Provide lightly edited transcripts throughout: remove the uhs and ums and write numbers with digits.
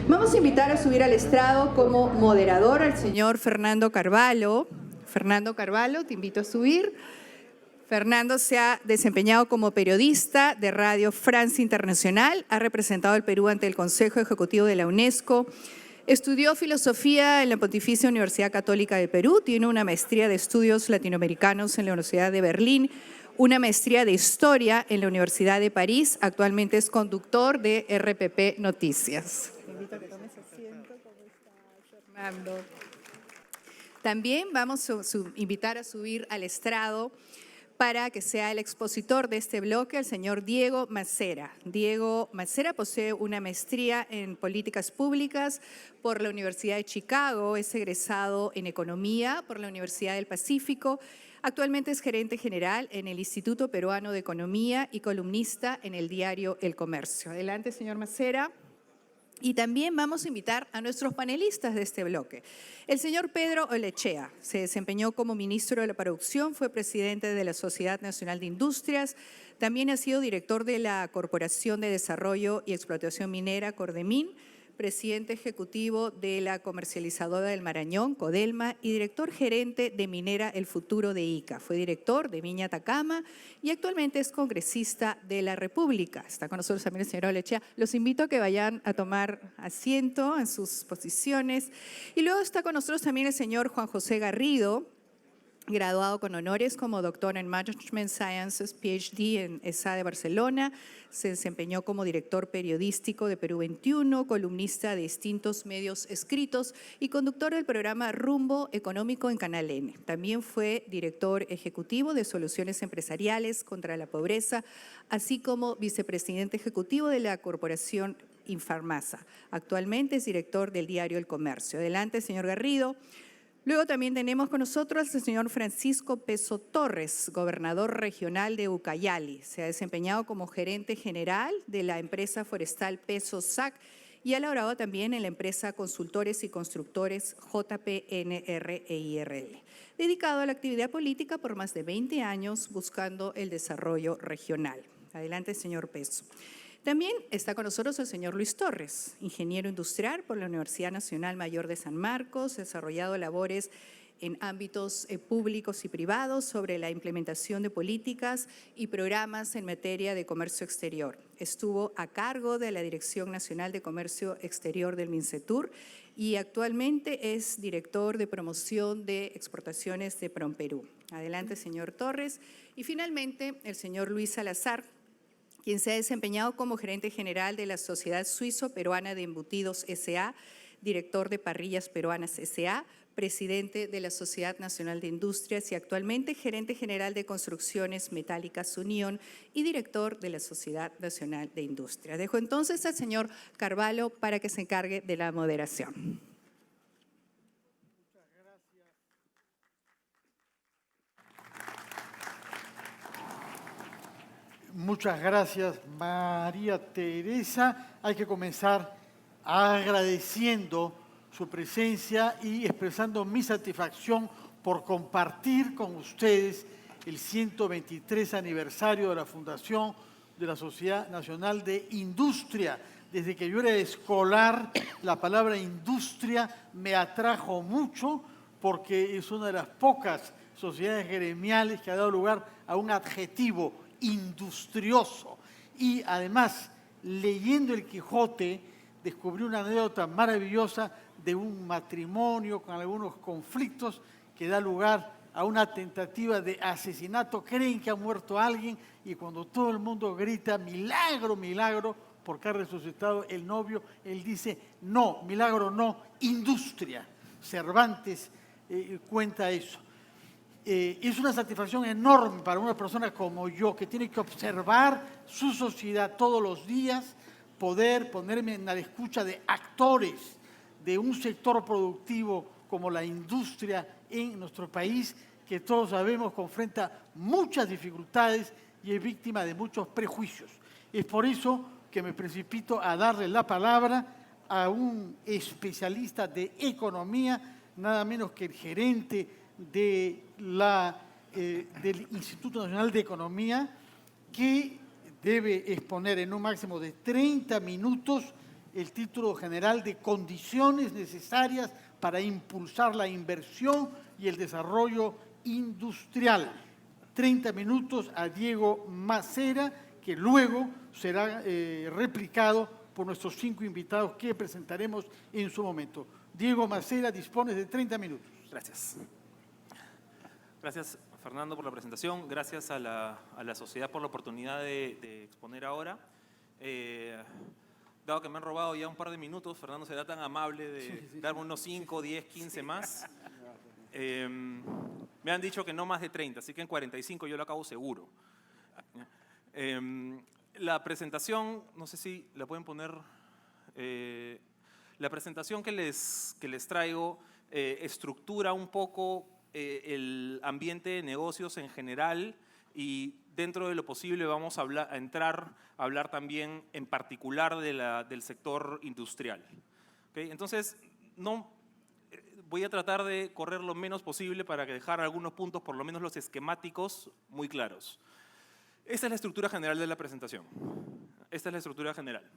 Vamos a invitar a subir al estrado como moderador al señor Fernando Carvalho. Fernando Carvalho, te invito a subir. Fernando se ha desempeñado como periodista de Radio France Internacional, ha representado al Perú ante el Consejo Ejecutivo de la UNESCO, estudió filosofía en la Pontificia Universidad Católica del Perú, tiene una maestría de estudios latinoamericanos en la Universidad de Berlín, una maestría de historia en la Universidad de París, actualmente es conductor de RPP Noticias. Te invito a que tomes asiento. ¿Cómo estás, Fernando? También vamos a invitar a subir al estrado para que sea el expositor de este bloque, el señor Diego Macera. Diego Macera posee una maestría en políticas públicas por la Universidad de Chicago, es egresado en economía por la Universidad del Pacífico, actualmente es gerente general en el Instituto Peruano de Economía y columnista en el diario El Comercio. Adelante, señor Macera. Y también vamos a invitar a nuestros panelistas de este bloque. El señor Pedro Olechea se desempeñó como ministro de la Producción, fue presidente de la Sociedad Nacional de Industrias, también ha sido director de la Corporación de Desarrollo y Explotación Minera, Cordemin, presidente ejecutivo de la comercializadora del Marañón, Codelma, y director gerente de Minera El Futuro de Ica. Fue director de Viña Atacama y actualmente es congresista de la República. Está con nosotros también el señor Olechea. Los invito a que vayan a tomar asiento en sus posiciones. Y luego está con nosotros también el señor Juan José Garrido, graduado con honores como doctor en Management Sciences, PhD en ESA de Barcelona, se desempeñó como director periodístico de Perú 21, columnista de distintos medios escritos y conductor del programa Rumbo Económico en Canal N. También fue director ejecutivo de Soluciones Empresariales contra la Pobreza, así como vicepresidente ejecutivo de la Corporación Infarmasa. Actualmente es director del diario El Comercio. Adelante, señor Garrido. Luego también tenemos con nosotros al señor Francisco Peso Torres, gobernador regional de Ucayali. Se ha desempeñado como gerente general de la empresa forestal Peso SAC y ha laborado también en la empresa Consultores y Constructores JPNR-EIRL. Dedicado a la actividad política por más de 20 años buscando el desarrollo regional. Adelante, señor Peso. También está con nosotros el señor Luis Torres, ingeniero industrial por la Universidad Nacional Mayor de San Marcos, desarrollado labores en ámbitos públicos y privados sobre la implementación de políticas y programas en materia de comercio exterior. Estuvo a cargo de la Dirección Nacional de Comercio Exterior del MINCETUR y actualmente es director de promoción de exportaciones de PROMPERÚ. Adelante, señor Torres. Y finalmente, el señor Luis Salazar, quien se ha desempeñado como gerente general de la Sociedad Suizo-Peruana de Embutidos S.A., director de Parrillas Peruanas S.A., presidente de la Sociedad Nacional de Industrias y actualmente gerente general de Construcciones Metálicas Unión y director de la Sociedad Nacional de Industria. Dejo entonces al señor Carvalho para que se encargue de la moderación. Muchas gracias, María Teresa. Hay que comenzar agradeciendo su presencia y expresando mi satisfacción por compartir con ustedes el 123 aniversario de la fundación de la Sociedad Nacional de Industria. Desde que yo era escolar, la palabra industria me atrajo mucho porque es una de las pocas sociedades gremiales que ha dado lugar a un adjetivo industrioso. Y además, leyendo el Quijote, descubrí una anécdota maravillosa de un matrimonio con algunos conflictos que da lugar a una tentativa de asesinato. Creen que ha muerto alguien y cuando todo el mundo grita milagro, milagro, porque ha resucitado el novio, él dice no, milagro no, industria. Cervantes cuenta eso. Es una satisfacción enorme para una persona como yo, que tiene que observar su sociedad todos los días, poder ponerme en la escucha de actores de un sector productivo como la industria en nuestro país, que todos sabemos confronta muchas dificultades y es víctima de muchos prejuicios. Es por eso que me precipito a darle la palabra a un especialista de economía, nada menos que el gerente del Instituto Nacional de Economía, que debe exponer en un máximo de 30 minutos el título general de Condiciones necesarias para impulsar la inversión y el desarrollo industrial. 30 minutos a Diego Macera, que luego será replicado por nuestros 5 invitados que presentaremos en su momento. Diego Macera, dispones de 30 minutos. Gracias. Gracias, Fernando, por la presentación. Gracias a la sociedad por la oportunidad de exponer ahora. Dado que me han robado ya un par de minutos, Fernando será tan amable de darme unos 5, 10, 15 más. Me han dicho que no más de 30, así que en 45 yo lo acabo seguro. La presentación, no sé si la pueden poner, la presentación que les traigo estructura un poco el ambiente de negocios en general y dentro de lo posible vamos a hablar también en particular del sector industrial. ¿Okay? Entonces, voy a tratar de correr lo menos posible para dejar algunos puntos, por lo menos los esquemáticos, muy claros. Esta es la estructura general de la presentación. Esta es la estructura general.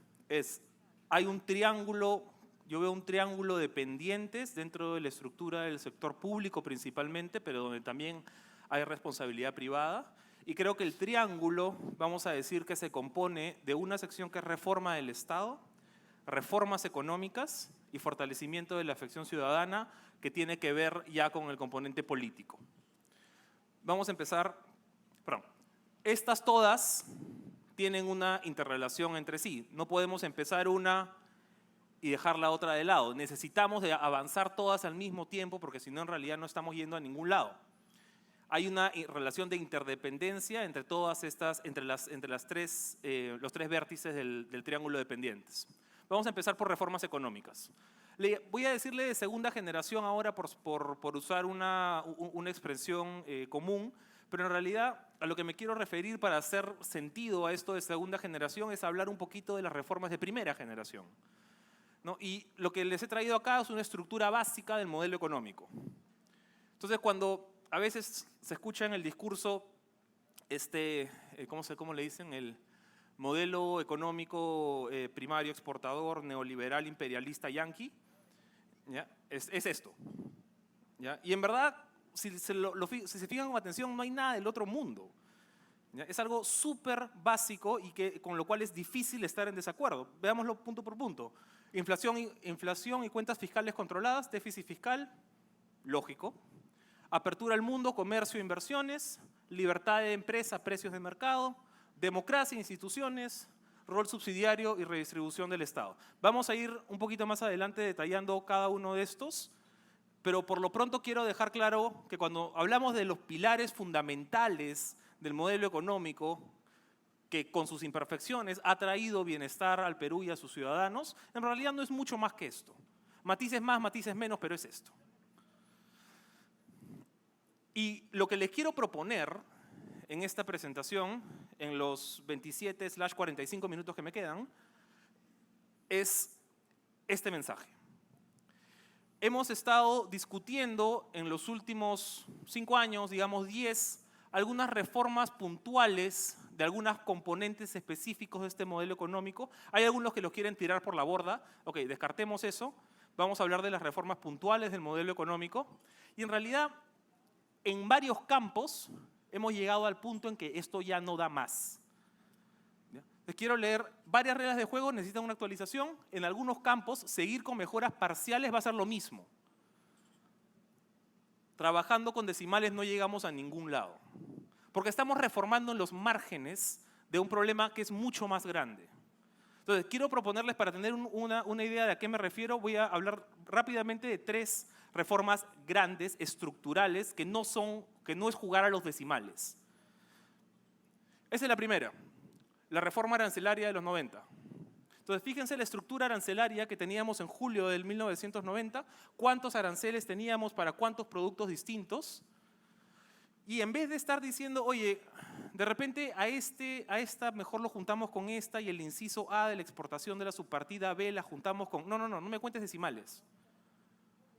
Hay un triángulo, yo veo un triángulo de pendientes dentro de la estructura del sector público principalmente, pero donde también hay responsabilidad privada. Y creo que el triángulo, vamos a decir que se compone de una sección que es reforma del Estado, reformas económicas y fortalecimiento de la afección ciudadana, que tiene que ver ya con el componente político. Vamos a empezar, estas todas tienen una interrelación entre sí. No podemos empezar una y dejar la otra de lado. Necesitamos de avanzar todas al mismo tiempo porque si no en realidad no estamos yendo a ningún lado. Hay una relación de interdependencia entre todas estas, entre los tres vértices del triángulo de pendientes. Vamos a empezar por reformas económicas. Voy a decirle de segunda generación ahora por usar una expresión común, pero en realidad a lo que me quiero referir para hacer sentido a esto de segunda generación es hablar un poquito de las reformas de primera generación, ¿no? Y lo que les he traído acá es una estructura básica del modelo económico. Entonces, cuando a veces se escucha en el discurso, ¿cómo le dicen? El modelo económico primario, exportador, neoliberal, imperialista, yanqui, ¿ya? Es esto, ¿ya? Y en verdad, si se fijan con atención, no hay nada del otro mundo, ¿ya? Es algo súper básico y con lo cual es difícil estar en desacuerdo. Veámoslo punto por punto. Inflación y cuentas fiscales controladas, déficit fiscal, lógico. Apertura al mundo, comercio, inversiones, libertad de empresa, precios de mercado, democracia, instituciones, rol subsidiario y redistribución del Estado. Vamos a ir un poquito más adelante detallando cada uno de estos, pero por lo pronto quiero dejar claro que cuando hablamos de los pilares fundamentales del modelo económico, que con sus imperfecciones ha traído bienestar al Perú y a sus ciudadanos, en realidad no es mucho más que esto. Matices más, matices menos, pero es esto. Y lo que les quiero proponer en esta presentación, en los 27/45 minutos que me quedan, es este mensaje. Hemos estado discutiendo en los últimos 5 años, digamos 10, algunas reformas puntuales de algunos componentes específicos de este modelo económico. Hay algunos que los quieren tirar por la borda. Ok, descartemos eso. Vamos a hablar de las reformas puntuales del modelo económico. Y en realidad, en varios campos hemos llegado al punto en que esto ya no da más. Les quiero leer varias reglas de juego, necesitan una actualización. En algunos campos, seguir con mejoras parciales va a ser lo mismo. Trabajando con decimales no llegamos a ningún lado. Porque estamos reformando en los márgenes de un problema que es mucho más grande. Entonces, quiero proponerles, para tener una idea de a qué me refiero, voy a hablar rápidamente de 3 reformas grandes, estructurales, que no es jugar a los decimales. Esa es la primera, la reforma arancelaria de los 90. Entonces, fíjense la estructura arancelaria que teníamos en julio del 1990, cuántos aranceles teníamos para cuántos productos distintos. Y en vez de estar diciendo, oye, de repente a esta mejor lo juntamos con esta y el inciso A de la exportación de la subpartida B la juntamos con... No me cuentes decimales.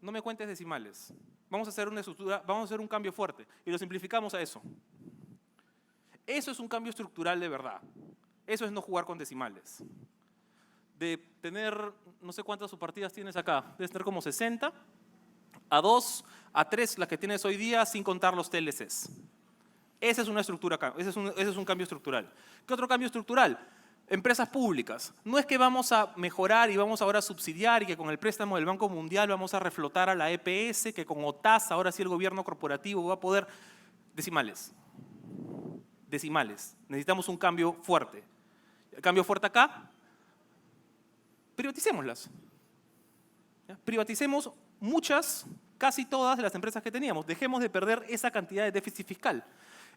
No me cuentes decimales. Vamos a hacer una estructura, vamos a hacer un cambio fuerte y lo simplificamos a eso. Eso es un cambio estructural de verdad. Eso es no jugar con decimales. de tener, no sé cuántas subpartidas tienes acá, debes tener como 60, a 2, a 3 las que tienes hoy día sin contar los TLCs. Esa es una estructura, ese es un cambio estructural. ¿Qué otro cambio estructural? Empresas públicas. No es que vamos a mejorar y vamos ahora a subsidiar y que con el préstamo del Banco Mundial vamos a reflotar a la EPS, que con OTAS ahora sí el gobierno corporativo va a poder… Decimales. Decimales. Necesitamos un cambio fuerte. El cambio fuerte acá, privaticémoslas. ¿Ya? Privaticemos muchas, casi todas de las empresas que teníamos. Dejemos de perder esa cantidad de déficit fiscal.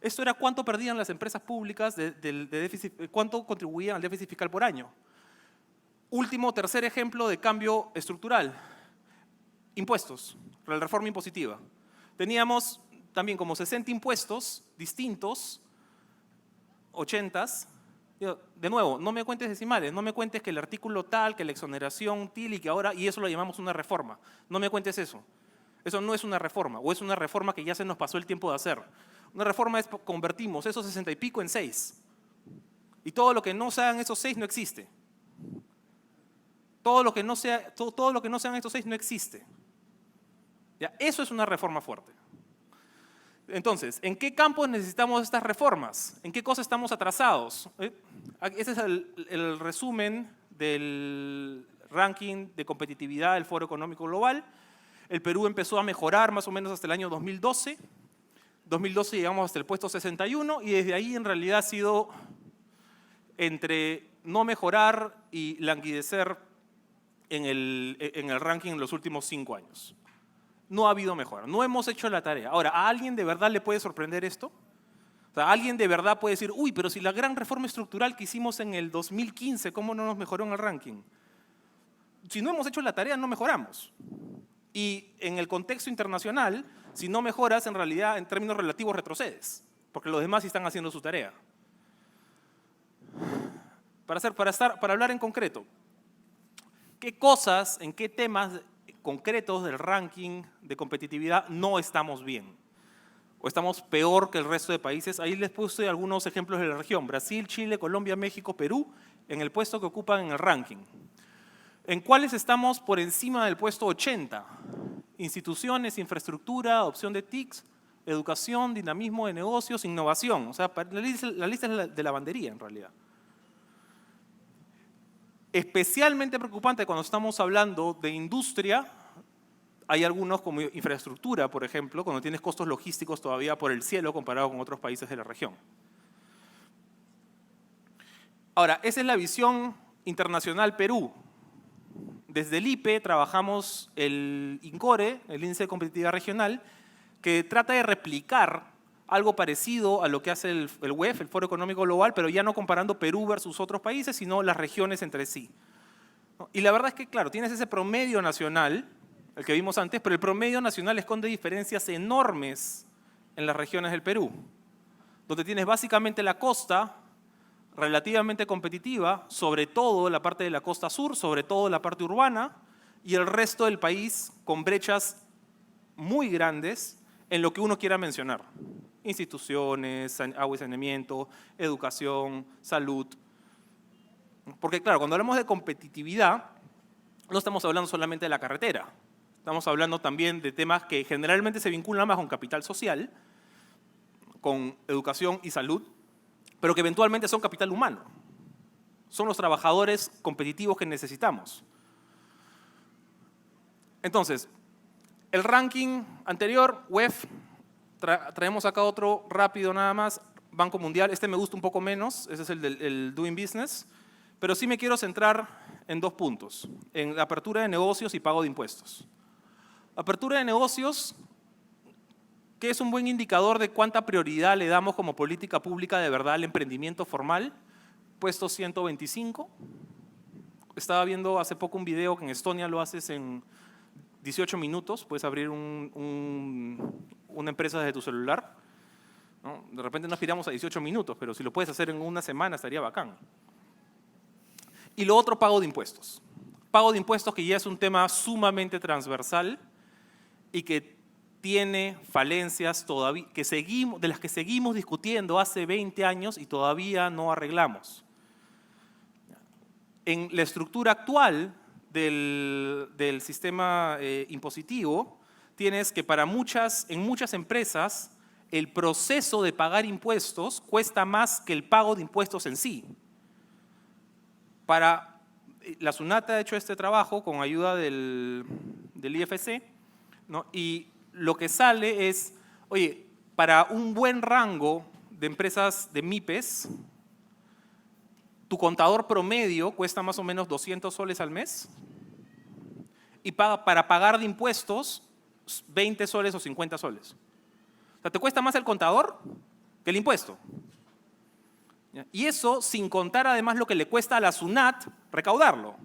Esto era cuánto perdían las empresas públicas de déficit, cuánto contribuían al déficit fiscal por año. Último, tercer ejemplo de cambio estructural. Impuestos, la reforma impositiva. Teníamos también como 60 impuestos distintos, 80s. De nuevo, no me cuentes decimales, no me cuentes que el artículo tal, que la exoneración til y que ahora, y eso lo llamamos una reforma. No me cuentes eso. Eso no es una reforma, o es una reforma que ya se nos pasó el tiempo de hacer. Una reforma es convertimos esos 60 y pico en 6. Y todo lo que no sean esos 6 no existe. Todo lo que no sean estos 6 no existe. ¿Ya? Eso es una reforma fuerte. Entonces, ¿en qué campos necesitamos estas reformas? ¿En qué cosas estamos atrasados? Ese es el resumen del ranking de competitividad del Foro Económico Global. El Perú empezó a mejorar más o menos hasta el año 2012. 2012 llegamos hasta el puesto 61 y desde ahí en realidad ha sido entre no mejorar y languidecer en el ranking en los últimos 5 años. No ha habido mejora, no hemos hecho la tarea. Ahora, ¿a alguien de verdad le puede sorprender esto? O sea, ¿alguien de verdad puede decir, uy, pero si la gran reforma estructural que hicimos en el 2015, ¿cómo no nos mejoró en el ranking? Si no hemos hecho la tarea, no mejoramos. Y en el contexto internacional, si no mejoras, en realidad, en términos relativos, retrocedes, porque los demás sí están haciendo su tarea. Para hablar en concreto, ¿qué cosas, en qué temas concretos del ranking de competitividad no estamos bien? ¿O estamos peor que el resto de países? Ahí les puse algunos ejemplos de la región. Brasil, Chile, Colombia, México, Perú, en el puesto que ocupan en el ranking. ¿En cuáles estamos por encima del puesto 80? Instituciones, infraestructura, adopción de TICs, educación, dinamismo de negocios, innovación. O sea, la lista es de lavandería en realidad. Especialmente preocupante cuando estamos hablando de industria, hay algunos como infraestructura, por ejemplo, cuando tienes costos logísticos todavía por el cielo comparado con otros países de la región. Ahora, esa es la visión internacional Perú. Desde el IPE trabajamos el INCORE, el Índice de Competitividad Regional, que trata de replicar algo parecido a lo que hace el WEF, el Foro Económico Global, pero ya no comparando Perú versus otros países, sino las regiones entre sí. Y la verdad es que, claro, tienes ese promedio nacional, el que vimos antes, pero el promedio nacional esconde diferencias enormes en las regiones del Perú, donde tienes básicamente la costa relativamente competitiva, sobre todo la parte de la costa sur, sobre todo la parte urbana, y el resto del país con brechas muy grandes en lo que uno quiera mencionar. Instituciones, agua y saneamiento, educación, salud. Porque claro, cuando hablamos de competitividad, no estamos hablando solamente de la carretera. Estamos hablando también de temas que generalmente se vinculan más con capital social, con educación y salud, pero que eventualmente son capital humano. Son los trabajadores competitivos que necesitamos. Entonces, el ranking anterior, WEF, traemos acá otro rápido nada más, Banco Mundial. Este me gusta un poco menos, ese es el Doing Business, pero sí me quiero centrar en 2 puntos, en la apertura de negocios y pago de impuestos. Apertura de negocios, que es un buen indicador de cuánta prioridad le damos como política pública de verdad al emprendimiento formal, puesto 125. Estaba viendo hace poco un video que en Estonia lo haces en 18 minutos, puedes abrir una empresa desde tu celular, ¿no? De repente no aspiramos a 18 minutos, pero si lo puedes hacer en una semana estaría bacán. Y lo otro, pago de impuestos. Pago de impuestos que ya es un tema sumamente transversal y que tiene falencias todavía, de las que seguimos discutiendo hace 20 años y todavía no arreglamos. En la estructura actual del sistema impositivo, tienes que en muchas empresas, el proceso de pagar impuestos cuesta más que el pago de impuestos en sí. La SUNAT ha hecho este trabajo con ayuda del IFC, ¿no? Y lo que sale es, oye, para un buen rango de empresas de MIPES, tu contador promedio cuesta más o menos 200 soles al mes y para pagar de impuestos 20 soles o 50 soles. O sea, te cuesta más el contador que el impuesto. Y eso sin contar además lo que le cuesta a la SUNAT recaudarlo.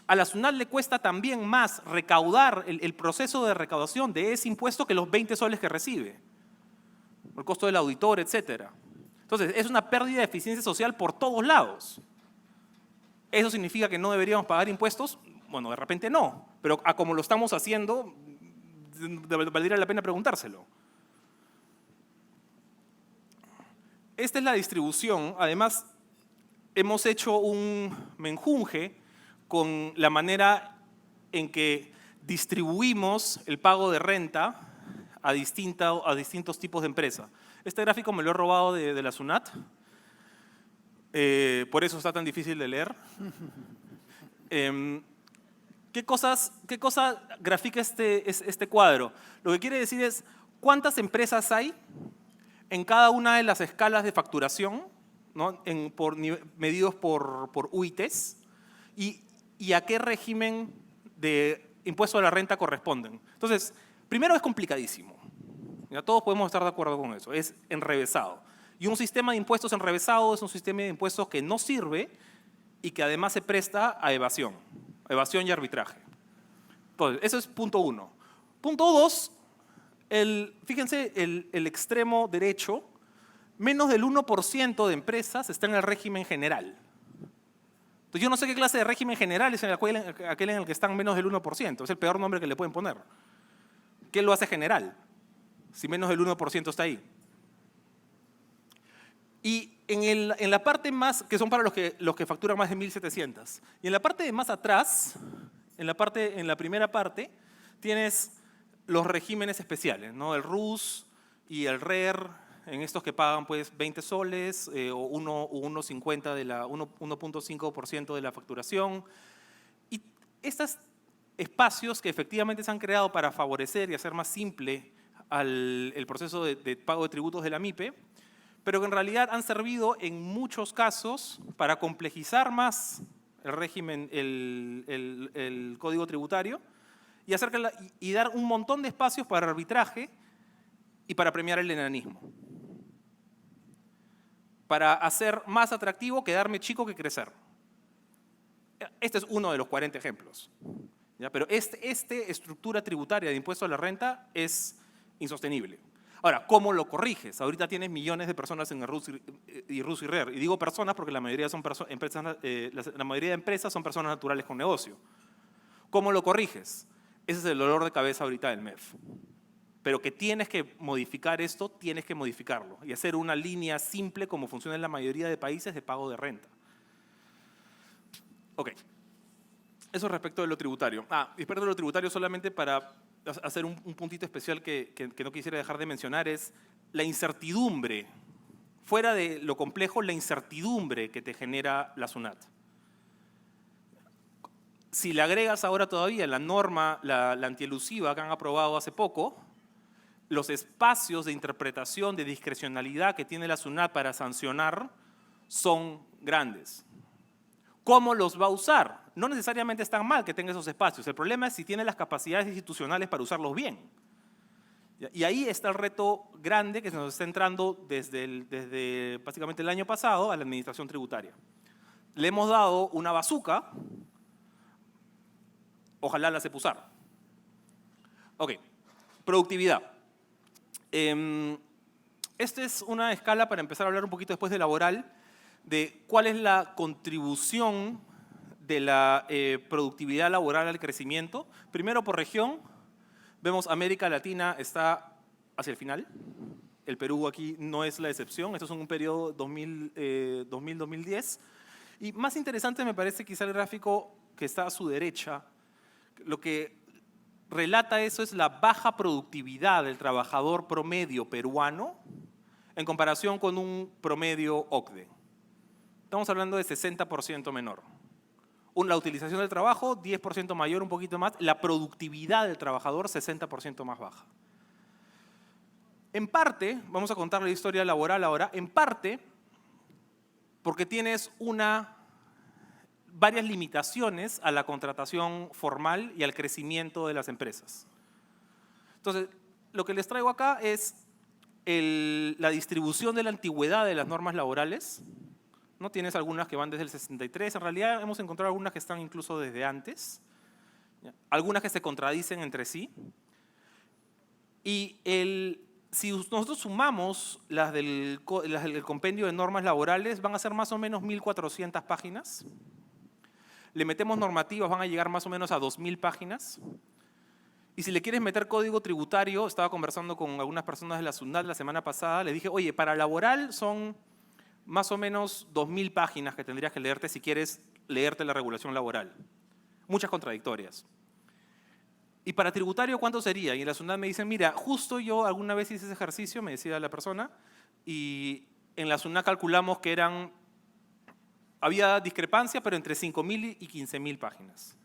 A la SUNAT le cuesta también más recaudar el proceso de recaudación de ese impuesto que los 20 soles que recibe. El costo del auditor, etc. Entonces, es una pérdida de eficiencia social por todos lados. ¿Eso significa que no deberíamos pagar impuestos? Bueno, de repente no. Pero a como lo estamos haciendo, valdría la pena preguntárselo. Esta es la distribución. Además, hemos hecho un menjunje con la manera en que distribuimos el pago de renta a distintos tipos de empresas. Este gráfico me lo he robado de la SUNAT, por eso está tan difícil de leer. ¿Qué cosa grafica este cuadro? Lo que quiere decir es cuántas empresas hay en cada una de las escalas de facturación, ¿no? Medidos por UITs, y a qué régimen de impuesto a la renta corresponden. Entonces, primero es complicadísimo. Ya todos podemos estar de acuerdo con eso. Es enrevesado. Y un sistema de impuestos enrevesado es un sistema de impuestos que no sirve y que además se presta a evasión y arbitraje. Entonces, eso es punto 1. Punto 2, fíjense el extremo derecho, menos del 1% de empresas está en el régimen general. Entonces, yo no sé qué clase de régimen general es aquel en el que están menos del 1%. Es el peor nombre que le pueden poner. ¿Qué lo hace general? Si menos del 1% está ahí. Y en la parte más, que son para los que facturan más de 1.700. Y en la parte de más atrás, en la primera parte, tienes los regímenes especiales, ¿no? El RUS y el RER, en estos que pagan pues 20 soles o 1.50 de 1.5% de la facturación. Y estos espacios que efectivamente se han creado para favorecer y hacer más simple el proceso de pago de tributos de la MIPE, pero que en realidad han servido en muchos casos para complejizar más el régimen, el código tributario y dar un montón de espacios para arbitraje y para premiar el enanismo. Para hacer más atractivo quedarme chico que crecer. Este es uno de los 40 ejemplos. ¿Ya? Pero esta estructura tributaria de impuesto a la renta es insostenible. Ahora, ¿cómo lo corriges? Ahorita tienes millones de personas en el RUS y RER. Y digo personas porque la mayoría de empresas son personas naturales con negocio. ¿Cómo lo corriges? Ese es el dolor de cabeza ahorita del MEF. Pero que tienes que modificar esto, tienes que modificarlo. Y hacer una línea simple como funciona en la mayoría de países de pago de renta. Ok. Eso respecto de lo tributario. Y respecto de lo tributario solamente para hacer un puntito especial que no quisiera dejar de mencionar es la incertidumbre, fuera de lo complejo, la incertidumbre que te genera la SUNAT. Si le agregas ahora todavía la norma, la antielusiva que han aprobado hace poco, los espacios de interpretación, de discrecionalidad que tiene la SUNAT para sancionar son grandes. ¿Cómo los va a usar? No necesariamente es tan mal que tenga esos espacios. El problema es si tiene las capacidades institucionales para usarlos bien. Y ahí está el reto grande que se nos está entrando desde básicamente el año pasado a la administración tributaria. Le hemos dado una bazuca, ojalá la sepa usar. Ok, productividad. Esta es una escala para empezar a hablar un poquito después de laboral, de cuál es la contribución de la productividad laboral al crecimiento. Primero por región, vemos América Latina está hacia el final. El Perú aquí no es la excepción. Esto es un periodo 2000-2010. Y más interesante me parece quizá el gráfico que está a su derecha. Lo que relata eso es la baja productividad del trabajador promedio peruano en comparación con un promedio OCDE. Estamos hablando de 60% menor. La utilización del trabajo, 10% mayor, un poquito más. La productividad del trabajador, 60% más baja. En parte, vamos a contar la historia laboral ahora, en parte porque tienes varias limitaciones a la contratación formal y al crecimiento de las empresas. Entonces, lo que les traigo acá es la distribución de la antigüedad de las normas laborales. ¿No? Tienes algunas que van desde el 63, en realidad hemos encontrado algunas que están incluso desde antes, ¿ya? Algunas que se contradicen entre sí. Y si nosotros sumamos las del compendio de normas laborales, van a ser más o menos 1.400 páginas. Le metemos normativas, van a llegar más o menos a 2.000 páginas. Y si le quieres meter código tributario, estaba conversando con algunas personas de la SUNAT la semana pasada, le dije, oye, para laboral son más o menos 2.000 páginas que tendrías que leerte si quieres leerte la regulación laboral. Muchas contradictorias. ¿Y para tributario cuánto sería? Y en la SUNAT me dicen, mira, justo yo alguna vez hice ese ejercicio, me decía la persona, y en la SUNAT calculamos que había discrepancia, pero entre 5.000 y 15.000 páginas.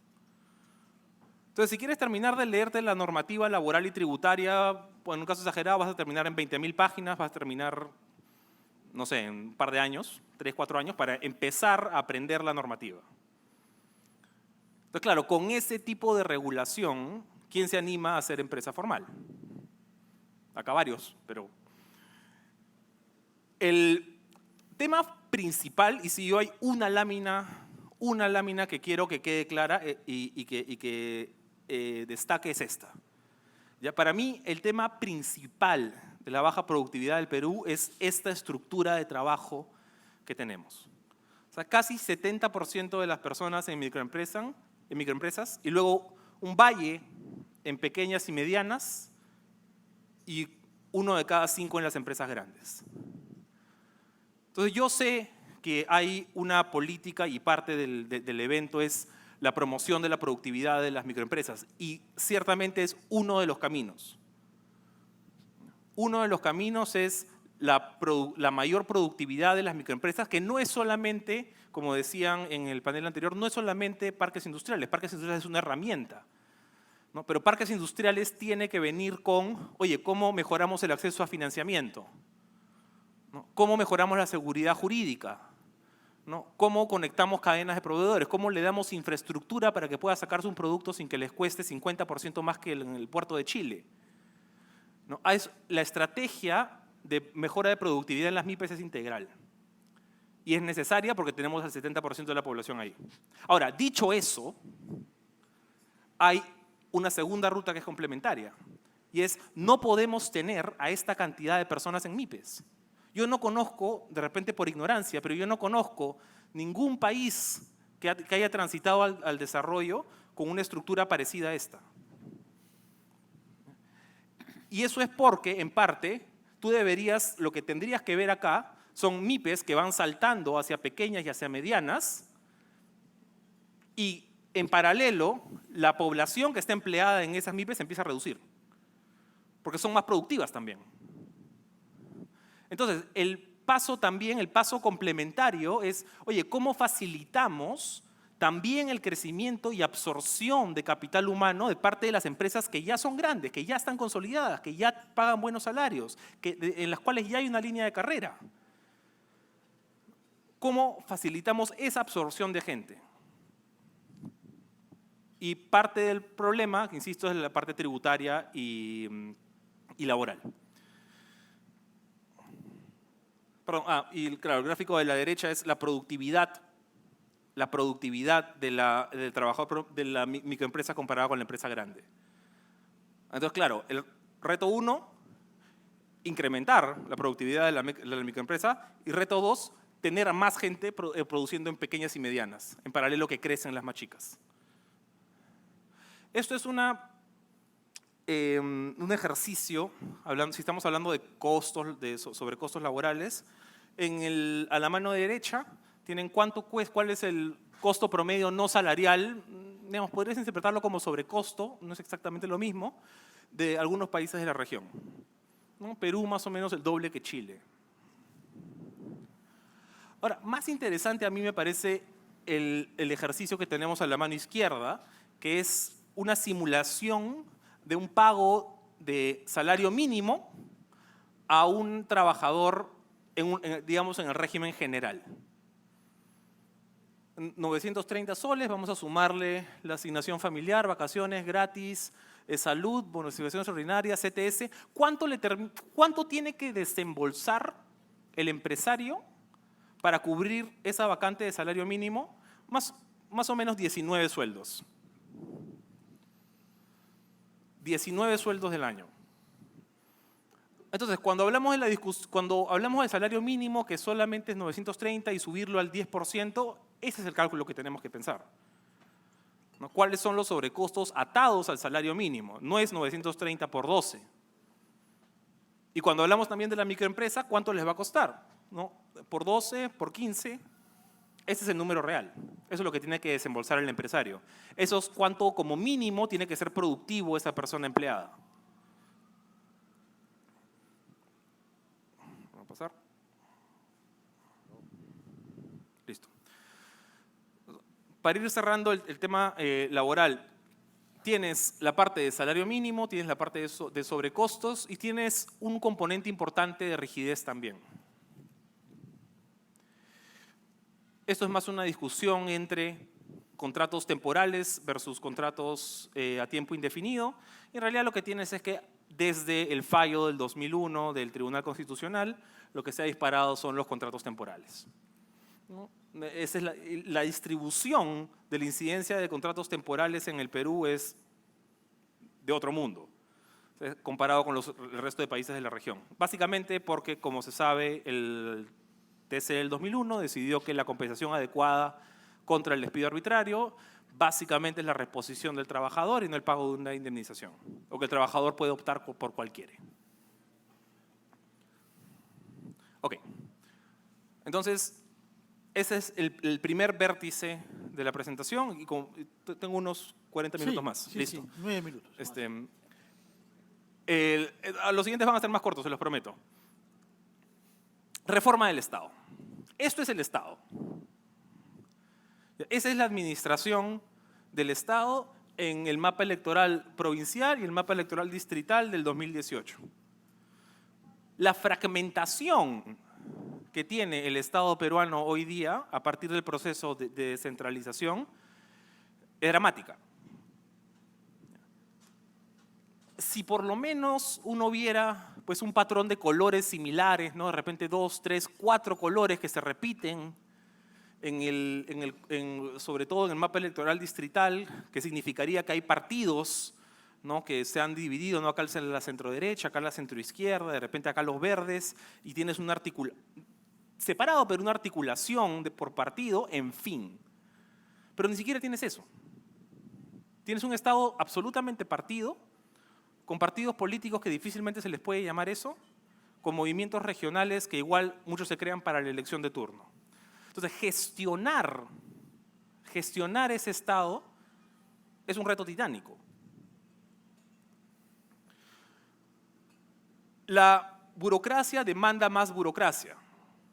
Entonces, si quieres terminar de leerte la normativa laboral y tributaria, en un caso exagerado vas a terminar en 20.000 páginas, vas a terminar, no sé, en un par de años, 3, 4 años, para empezar a aprender la normativa. Entonces, claro, con ese tipo de regulación, ¿quién se anima a hacer empresa formal? Acá varios, pero… El tema principal, y si yo hay una lámina que quiero que quede clara y que destaque es esta. Ya, para mí, el tema principal de la baja productividad del Perú es esta estructura de trabajo que tenemos. O sea, casi 70% de las personas en microempresas y luego un valle en pequeñas y medianas y 1 de cada 5 en las empresas grandes. Entonces yo sé que hay una política y parte del evento es la promoción de la productividad de las microempresas y ciertamente es uno de los caminos. Uno de los caminos es la mayor productividad de las microempresas, que no es solamente, como decían en el panel anterior, no es solamente parques industriales. Parques industriales es una herramienta, ¿no? Pero parques industriales tiene que venir con, oye, ¿cómo mejoramos el acceso a financiamiento? ¿No? ¿Cómo mejoramos la seguridad jurídica? ¿No? ¿Cómo conectamos cadenas de proveedores? ¿Cómo le damos infraestructura para que pueda sacarse un producto sin que les cueste 50% más que en el puerto de Chile? ¿No? La estrategia de mejora de productividad en las MIPES es integral. Y es necesaria porque tenemos el 70% de la población ahí. Ahora, dicho eso, hay una segunda ruta que es complementaria. Y es, no podemos tener a esta cantidad de personas en MIPES. Yo no conozco, de repente por ignorancia, pero yo no conozco ningún país que haya transitado al desarrollo con una estructura parecida a esta. Y eso es porque, en parte, lo que tendrías que ver acá son MIPES que van saltando hacia pequeñas y hacia medianas y en paralelo la población que está empleada en esas MIPES empieza a reducir porque son más productivas también. Entonces, el paso complementario es, oye, ¿cómo facilitamos también el crecimiento y absorción de capital humano de parte de las empresas que ya son grandes, que ya están consolidadas, que ya pagan buenos salarios, en las cuales ya hay una línea de carrera? ¿Cómo facilitamos esa absorción de gente? Y parte del problema, que insisto, es la parte tributaria y laboral. Perdón, y claro, el gráfico de la derecha es la productividad del trabajador de la microempresa comparada con la empresa grande. Entonces, claro, el reto 1, incrementar la productividad de la microempresa, y reto 2, tener a más gente produciendo en pequeñas y medianas, en paralelo que crecen las más chicas. Esto es un ejercicio, si estamos hablando de costos, sobre costos laborales. A la mano derecha tienen cuál es el costo promedio no salarial, digamos, podrías interpretarlo como sobrecosto, no es exactamente lo mismo, de algunos países de la región, ¿no? Perú más o menos el doble que Chile. Ahora, más interesante a mí me parece el ejercicio que tenemos a la mano izquierda, que es una simulación de un pago de salario mínimo a un trabajador, digamos, en el régimen general. 930 soles, vamos a sumarle la asignación familiar, vacaciones gratis, salud, bonificaciones ordinarias, CTS. ¿Cuánto tiene que desembolsar el empresario para cubrir esa vacante de salario mínimo? Más o menos 19 sueldos. 19 sueldos del año. Entonces, cuando hablamos del salario mínimo, que solamente es 930 y subirlo al 10%, ese es el cálculo que tenemos que pensar, ¿no? ¿Cuáles son los sobrecostos atados al salario mínimo? No es 930 por 12. Y cuando hablamos también de la microempresa, ¿cuánto les va a costar? ¿No? Por 12, por 15, ese es el número real. Eso es lo que tiene que desembolsar el empresario. Eso es cuánto como mínimo tiene que ser productivo esa persona empleada. Vamos a pasar. Listo. Para ir cerrando el tema laboral, tienes la parte de salario mínimo, tienes la parte de sobrecostos y tienes un componente importante de rigidez también. Esto es más una discusión entre contratos temporales versus contratos a tiempo indefinido. Y en realidad lo que tienes es que desde el fallo del 2001 del Tribunal Constitucional, lo que se ha disparado son los contratos temporales, ¿no? Esa es la distribución de la incidencia de contratos temporales en el Perú es de otro mundo, comparado con el resto de países de la región. Básicamente porque, como se sabe, el TC del 2001 decidió que la compensación adecuada contra el despido arbitrario básicamente es la reposición del trabajador y no el pago de una indemnización, o que el trabajador puede optar por cual quiere. Ok, entonces ese es el primer vértice de la presentación y tengo unos 40 minutos más. Sí, Listo. Sí, 9 minutos. Los siguientes van a ser más cortos, se los prometo. Reforma del Estado. Esto es el Estado. Esa es la administración del Estado en el mapa electoral provincial y el mapa electoral distrital del 2018. La fragmentación que tiene el Estado peruano hoy día a partir del proceso de descentralización es dramática. Si por lo menos uno viera pues, un patrón de colores similares, ¿no? De repente 2, 3, 4 colores que se repiten, sobre todo en el mapa electoral distrital, que significaría que hay partidos, ¿no? Que se han dividido, ¿no? Acá la centroderecha, acá la centroizquierda, de repente acá los verdes, y tienes una separado, pero una articulación por partido, en fin. Pero ni siquiera tienes eso. Tienes un Estado absolutamente partido, con partidos políticos que difícilmente se les puede llamar eso, con movimientos regionales que igual muchos se crean para la elección de turno. Entonces, gestionar ese Estado es un reto titánico. La burocracia demanda más burocracia,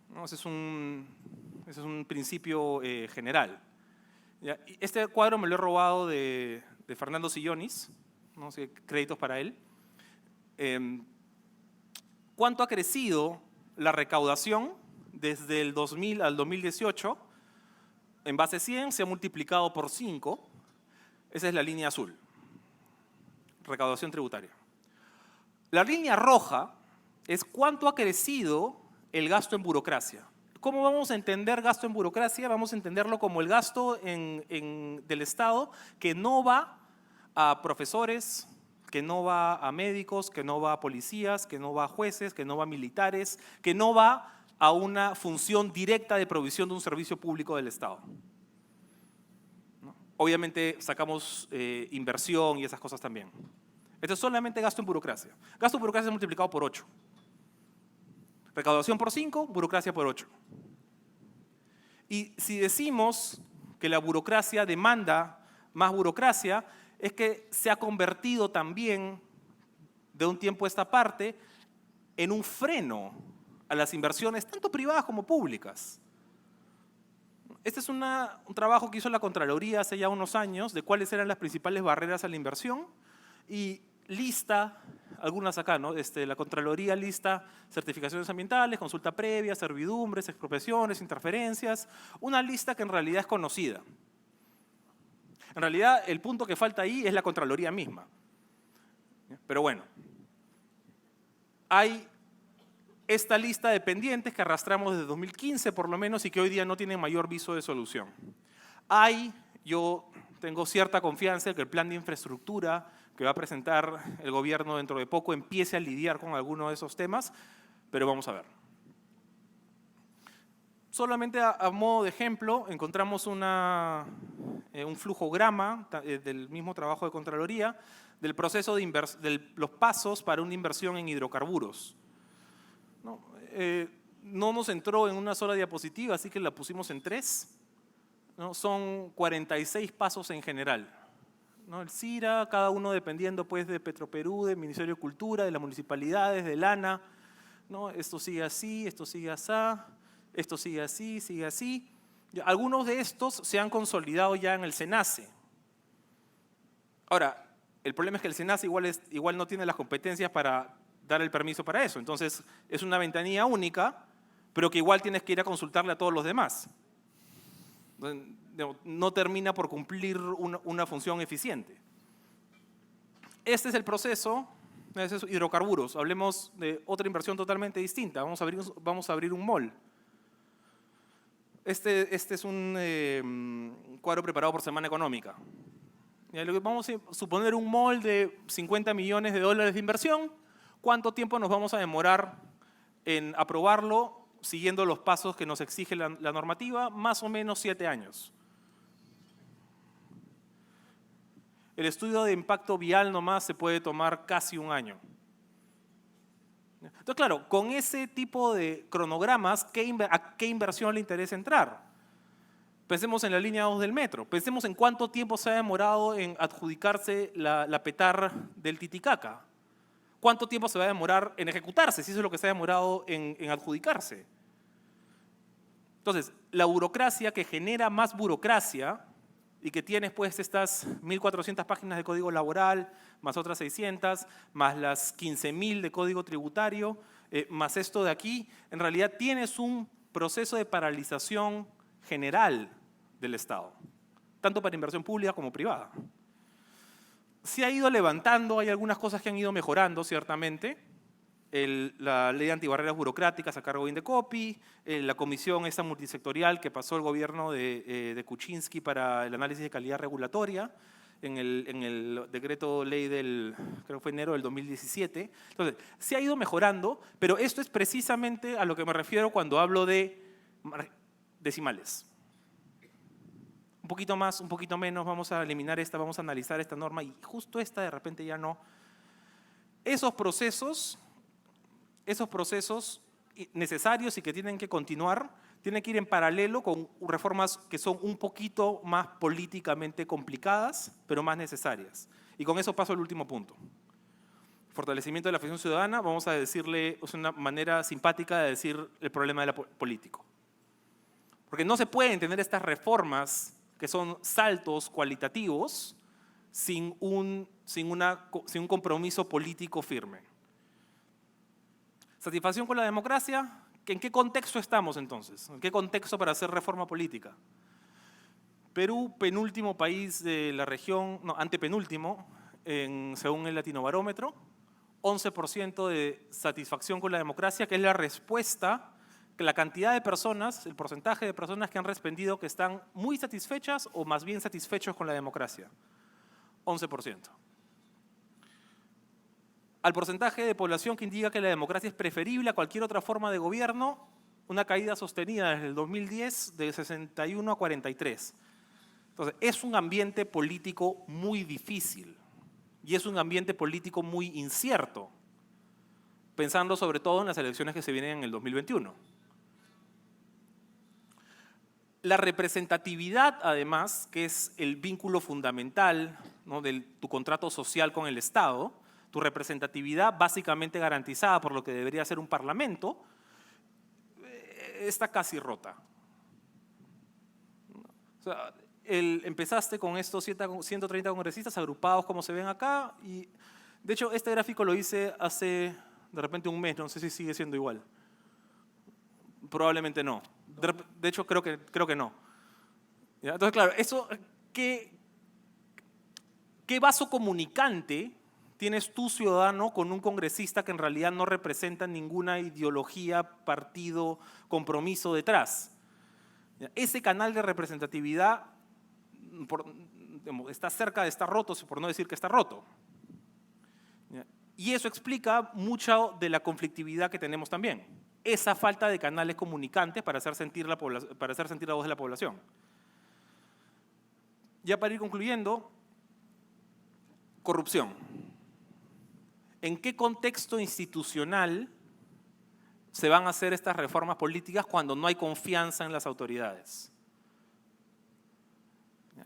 ¿no? Ese es un principio general. ¿Ya? Este cuadro me lo he robado de Fernando Sillonis, no sé, créditos para él. ¿Cuánto ha crecido la recaudación desde el 2000 al 2018? En base 100 se ha multiplicado por 5. Esa es la línea azul, recaudación tributaria. La línea roja es cuánto ha crecido el gasto en burocracia. ¿Cómo vamos a entender gasto en burocracia? Vamos a entenderlo como el gasto del Estado que no va a profesores, que no va a médicos, que no va a policías, que no va a jueces, que no va a militares, que no va a una función directa de provisión de un servicio público del Estado, ¿no? Obviamente sacamos inversión y esas cosas también. Esto es solamente gasto en burocracia. Gasto en burocracia es multiplicado por 8. Recaudación por 5, burocracia por 8. Y si decimos que la burocracia demanda más burocracia, es que se ha convertido también, de un tiempo a esta parte, en un freno a las inversiones, tanto privadas como públicas. Este es un trabajo que hizo la Contraloría hace ya unos años, de cuáles eran las principales barreras a la inversión, y lista algunas acá, ¿no? La Contraloría lista certificaciones ambientales, consulta previa, servidumbres, expropiaciones, interferencias, una lista que en realidad es conocida. En realidad, el punto que falta ahí es la Contraloría misma. Pero bueno, hay esta lista de pendientes que arrastramos desde 2015 por lo menos y que hoy día no tienen mayor viso de solución. Yo tengo cierta confianza en que el plan de infraestructura que va a presentar el gobierno dentro de poco empiece a lidiar con alguno de esos temas, pero vamos a ver. Solamente a modo de ejemplo, encontramos un flujograma del mismo trabajo de Contraloría del proceso de los pasos para una inversión en hidrocarburos. No nos entró en una sola diapositiva, así que la pusimos en 3. ¿No? Son 46 pasos en general. ¿No? El CIRA, cada uno dependiendo pues, de Petroperú, del Ministerio de Cultura, de las municipalidades, del ANA. ¿No? Esto sigue así, esto sigue así, esto sigue así, sigue así. Algunos de estos se han consolidado ya en el SENACE. Ahora, el problema es que el SENACE igual no tiene las competencias para dar el permiso para eso. Entonces, es una ventanilla única, pero que igual tienes que ir a consultarle a todos los demás. No termina por cumplir una función eficiente. Este es el proceso de hidrocarburos. Hablemos de otra inversión totalmente distinta. Vamos a abrir un mall. Este es un cuadro preparado por Semana Económica. Vamos a suponer un mall de 50 millones de dólares de inversión. ¿Cuánto tiempo nos vamos a demorar en aprobarlo siguiendo los pasos que nos exige la normativa? Más o menos 7 años. El estudio de impacto vial nomás se puede tomar casi un año. Entonces, claro, con ese tipo de cronogramas, ¿a qué inversión le interesa entrar? Pensemos en la línea 2 del metro. Pensemos en cuánto tiempo se ha demorado en adjudicarse la PETAR del Titicaca. ¿Cuánto tiempo se va a demorar en ejecutarse, si eso es lo que se ha demorado en adjudicarse? Entonces, la burocracia que genera más burocracia y que tienes pues estas 1.400 páginas de código laboral, más otras 600, más las 15.000 de código tributario, más esto de aquí, en realidad tienes un proceso de paralización general del Estado, tanto para inversión pública como privada. Se ha ido levantando, hay algunas cosas que han ido mejorando, ciertamente. La ley de antibarreras burocráticas a cargo de Indecopi, la comisión esta multisectorial que pasó el gobierno de Kuczynski para el análisis de calidad regulatoria, en el decreto ley creo que fue enero del 2017. Entonces, se ha ido mejorando, pero esto es precisamente a lo que me refiero cuando hablo de decimales. Un poquito más, un poquito menos, vamos a eliminar esta, vamos a analizar esta norma y justo esta de repente ya no. Esos procesos necesarios y que tienen que continuar, tienen que ir en paralelo con reformas que son un poquito más políticamente complicadas, pero más necesarias. Y con eso paso al último punto. Fortalecimiento de la función ciudadana, vamos a decirle, es una manera simpática de decir el problema del político. Porque no se pueden tener estas reformas que son saltos cualitativos sin un compromiso político firme. ¿Satisfacción con la democracia? ¿En qué contexto estamos entonces? ¿En qué contexto para hacer reforma política? Perú, penúltimo país de la región, no, antepenúltimo, según el Latinobarómetro, 11% de satisfacción con la democracia, que es la respuesta, que la cantidad de personas, el porcentaje de personas que han respondido que están muy satisfechas o más bien satisfechos con la democracia, 11%. Al porcentaje de población que indica que la democracia es preferible a cualquier otra forma de gobierno, una caída sostenida desde el 2010 de 61 a 43. Entonces, es un ambiente político muy difícil y es un ambiente político muy incierto, pensando sobre todo en las elecciones que se vienen en el 2021. La representatividad, además, que es el vínculo fundamental, ¿no?, de tu contrato social con el Estado, tu representatividad básicamente garantizada por lo que debería ser un parlamento, está casi rota. O sea, empezaste con estos 130 congresistas agrupados como se ven acá y, de hecho, este gráfico lo hice hace de repente un mes, no sé si sigue siendo igual. Probablemente no. De hecho, creo que no. ¿Ya? Entonces, claro, eso, ¿qué vaso comunicante tienes tú, ciudadano, con un congresista que en realidad no representa ninguna ideología, partido, compromiso detrás? ¿Ya? Ese canal de representatividad está cerca de estar roto, por no decir que está roto. ¿Ya? Y eso explica mucha de la conflictividad que tenemos también. Esa falta de canales comunicantes para hacer sentir la voz de la población. Ya para ir concluyendo, corrupción. ¿En qué contexto institucional se van a hacer estas reformas políticas cuando no hay confianza en las autoridades?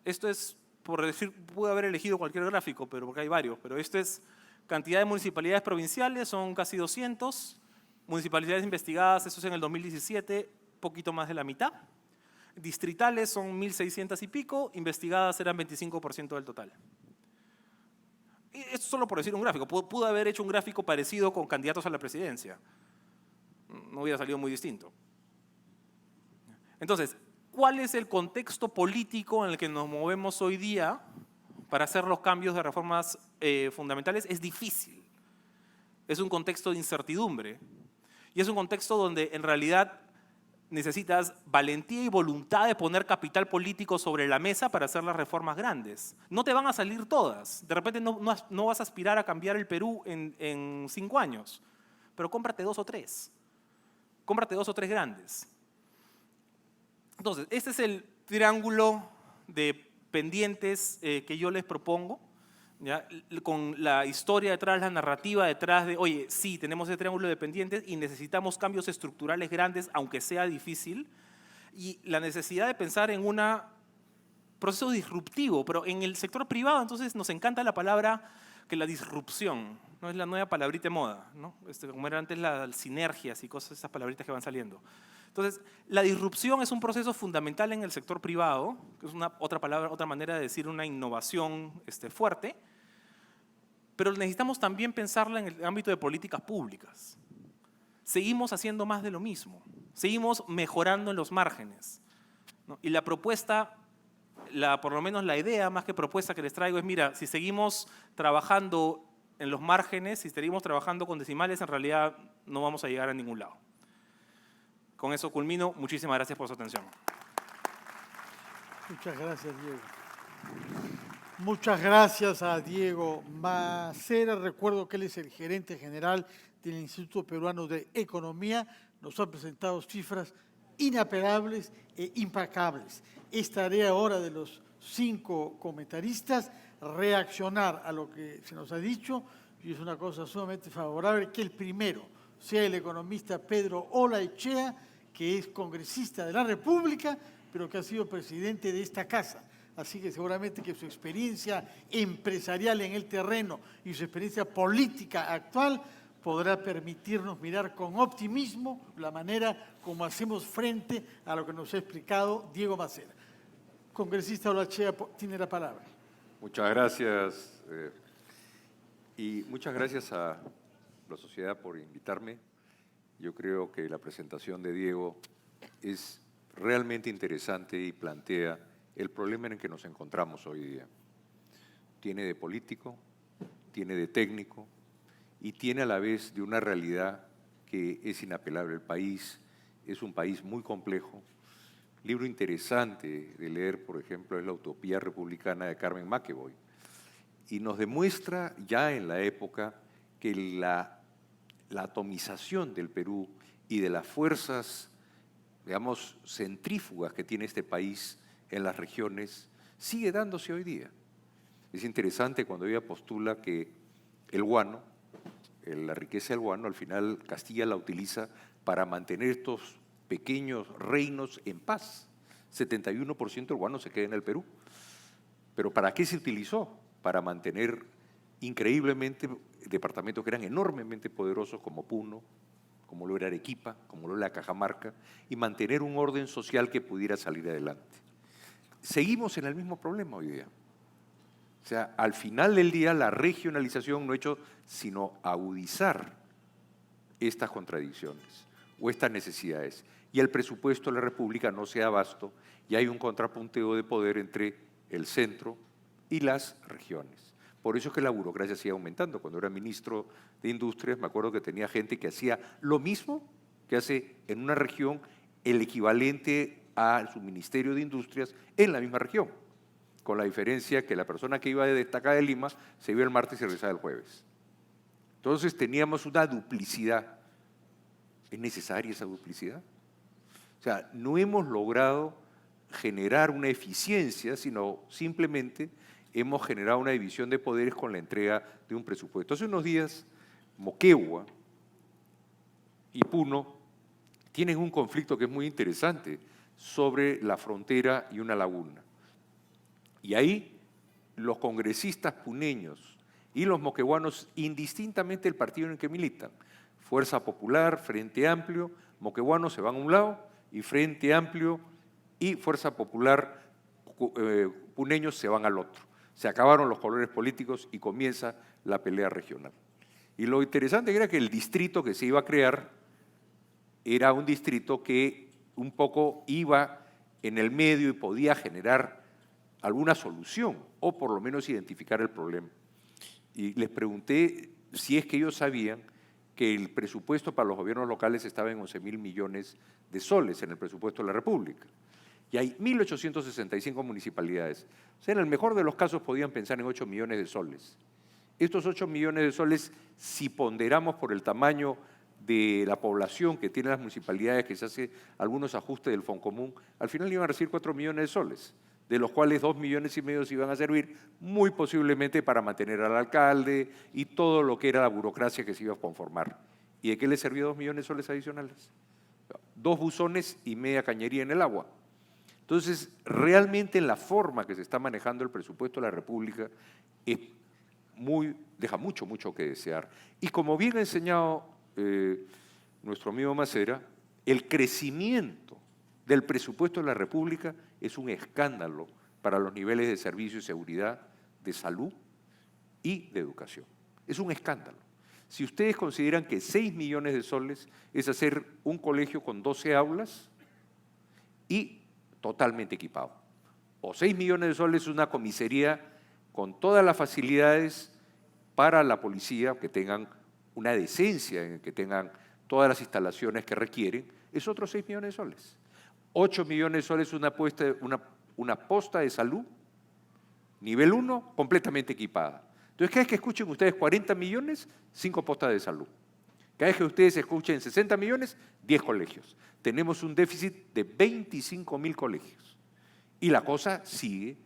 Esto es, por decir, pude haber elegido cualquier gráfico, pero porque hay varios, pero esto es cantidad de municipalidades provinciales, son casi 200. Municipalidades investigadas, eso es en el 2017, poquito más de la mitad. Distritales son 1.600 y pico, investigadas eran 25% del total. Y esto solo por decir un gráfico. Pude haber hecho un gráfico parecido con candidatos a la presidencia. No hubiera salido muy distinto. Entonces, ¿cuál es el contexto político en el que nos movemos hoy día para hacer los cambios de reformas fundamentales? Es difícil. Es un contexto de incertidumbre. Y es un contexto donde en realidad necesitas valentía y voluntad de poner capital político sobre la mesa para hacer las reformas grandes. No te van a salir todas. De repente no vas a aspirar a cambiar el Perú en 5 años. Pero cómprate 2 o 3. Cómprate 2 o 3 grandes. Entonces, este es el triángulo de pendientes que yo les propongo. ¿Ya? Con la historia detrás, la narrativa detrás de, oye, sí, tenemos ese triángulo de pendientes y necesitamos cambios estructurales grandes, aunque sea difícil, y la necesidad de pensar en un proceso disruptivo, pero en el sector privado, entonces nos encanta la palabra que la disrupción, no es la nueva palabrita de moda, ¿no? Como eran antes las sinergias y cosas, esas palabritas que van saliendo. Entonces, la disrupción es un proceso fundamental en el sector privado, que es otra manera de decir una innovación fuerte, pero necesitamos también pensarla en el ámbito de políticas públicas. Seguimos haciendo más de lo mismo, seguimos mejorando en los márgenes, ¿no? Y la propuesta, por lo menos la idea más que propuesta que les traigo es, mira, si seguimos trabajando en los márgenes, si seguimos trabajando con decimales, en realidad no vamos a llegar a ningún lado. Con eso culmino. Muchísimas gracias por su atención. Muchas gracias, Diego. Muchas gracias a Diego Macera. Recuerdo que él es el gerente general del Instituto Peruano de Economía. Nos ha presentado cifras inapelables e implacables. Es tarea ahora de los 5 comentaristas reaccionar a lo que se nos ha dicho, y es una cosa sumamente favorable que el primero sea el economista Pedro Olaechea, que es congresista de la República, pero que ha sido presidente de esta casa. Así que seguramente que su experiencia empresarial en el terreno y su experiencia política actual podrá permitirnos mirar con optimismo la manera como hacemos frente a lo que nos ha explicado Diego Macera. Congresista Olaechea tiene la palabra. Muchas gracias y muchas gracias a la sociedad por invitarme. Yo creo que la presentación de Diego es realmente interesante y plantea el problema en el que nos encontramos hoy día. Tiene de político, tiene de técnico y tiene a la vez de una realidad que es inapelable. El país es un país muy complejo. Libro interesante de leer, por ejemplo, es La Utopía Republicana de Carmen McEvoy, y nos demuestra ya en la época que la atomización del Perú y de las fuerzas, digamos, centrífugas que tiene este país en las regiones sigue dándose hoy día. Es interesante cuando ella postula que el guano, la riqueza del guano, al final Castilla la utiliza para mantener estos pequeños reinos en paz. 71% del guano se queda en el Perú. ¿Pero para qué se utilizó? Para mantener increíblemente departamentos que eran enormemente poderosos como Puno, como lo era Arequipa, como lo era Cajamarca, y mantener un orden social que pudiera salir adelante. Seguimos en el mismo problema hoy día. O sea, al final del día la regionalización no ha hecho sino agudizar estas contradicciones o estas necesidades. Y el presupuesto de la República no se da abasto y hay un contrapunteo de poder entre el centro y las regiones. Por eso es que la burocracia sigue aumentando. Cuando era ministro de Industrias, me acuerdo que tenía gente que hacía lo mismo que hace en una región el equivalente a su Ministerio de Industrias en la misma región, con la diferencia que la persona que iba de destacada de Lima se iba el martes y regresaba el jueves. Entonces teníamos una duplicidad. ¿Es necesaria esa duplicidad? O sea, no hemos logrado generar una eficiencia, sino simplemente hemos generado una división de poderes con la entrega de un presupuesto. Hace unos días, Moquegua y Puno tienen un conflicto que es muy interesante sobre la frontera y una laguna. Y ahí los congresistas puneños y los moqueguanos, indistintamente del partido en el que militan, Fuerza Popular, Frente Amplio, moqueguanos se van a un lado y Frente Amplio y Fuerza Popular puneños se van al otro. Se acabaron los colores políticos y comienza la pelea regional. Y lo interesante era que el distrito que se iba a crear era un distrito que un poco iba en el medio y podía generar alguna solución o por lo menos identificar el problema. Y les pregunté si es que ellos sabían que el presupuesto para los gobiernos locales estaba en 11.000 millones de soles en el presupuesto de la República. Y hay 1.865 municipalidades. O sea, en el mejor de los casos podían pensar en 8 millones de soles. Estos 8 millones de soles, si ponderamos por el tamaño de la población que tienen las municipalidades, que se hace algunos ajustes del Foncomún, al final iban a recibir 4 millones de soles, de los cuales 2,5 millones iban a servir muy posiblemente para mantener al alcalde y todo lo que era la burocracia que se iba a conformar. ¿Y de qué les servía 2 millones de soles adicionales? 2 buzones y media cañería en el agua. Entonces, realmente en la forma que se está manejando el presupuesto de la República deja mucho que desear. Y como bien ha enseñado nuestro amigo Macera, el crecimiento del presupuesto de la República es un escándalo para los niveles de servicio y seguridad, de salud y de educación. Es un escándalo. Si ustedes consideran que 6 millones de soles es hacer un colegio con 12 aulas y totalmente equipado, o 6 millones de soles es una comisaría con todas las facilidades para la policía, que tengan una decencia, que tengan todas las instalaciones que requieren, es otros 6 millones de soles. 8 millones de soles una posta de salud, nivel 1, completamente equipada. Entonces, cada vez que escuchen ustedes 40 millones, 5 postas de salud. Cada vez que ustedes escuchen 60 millones, 10 colegios. Tenemos un déficit de 25.000 colegios. Y la cosa sigue,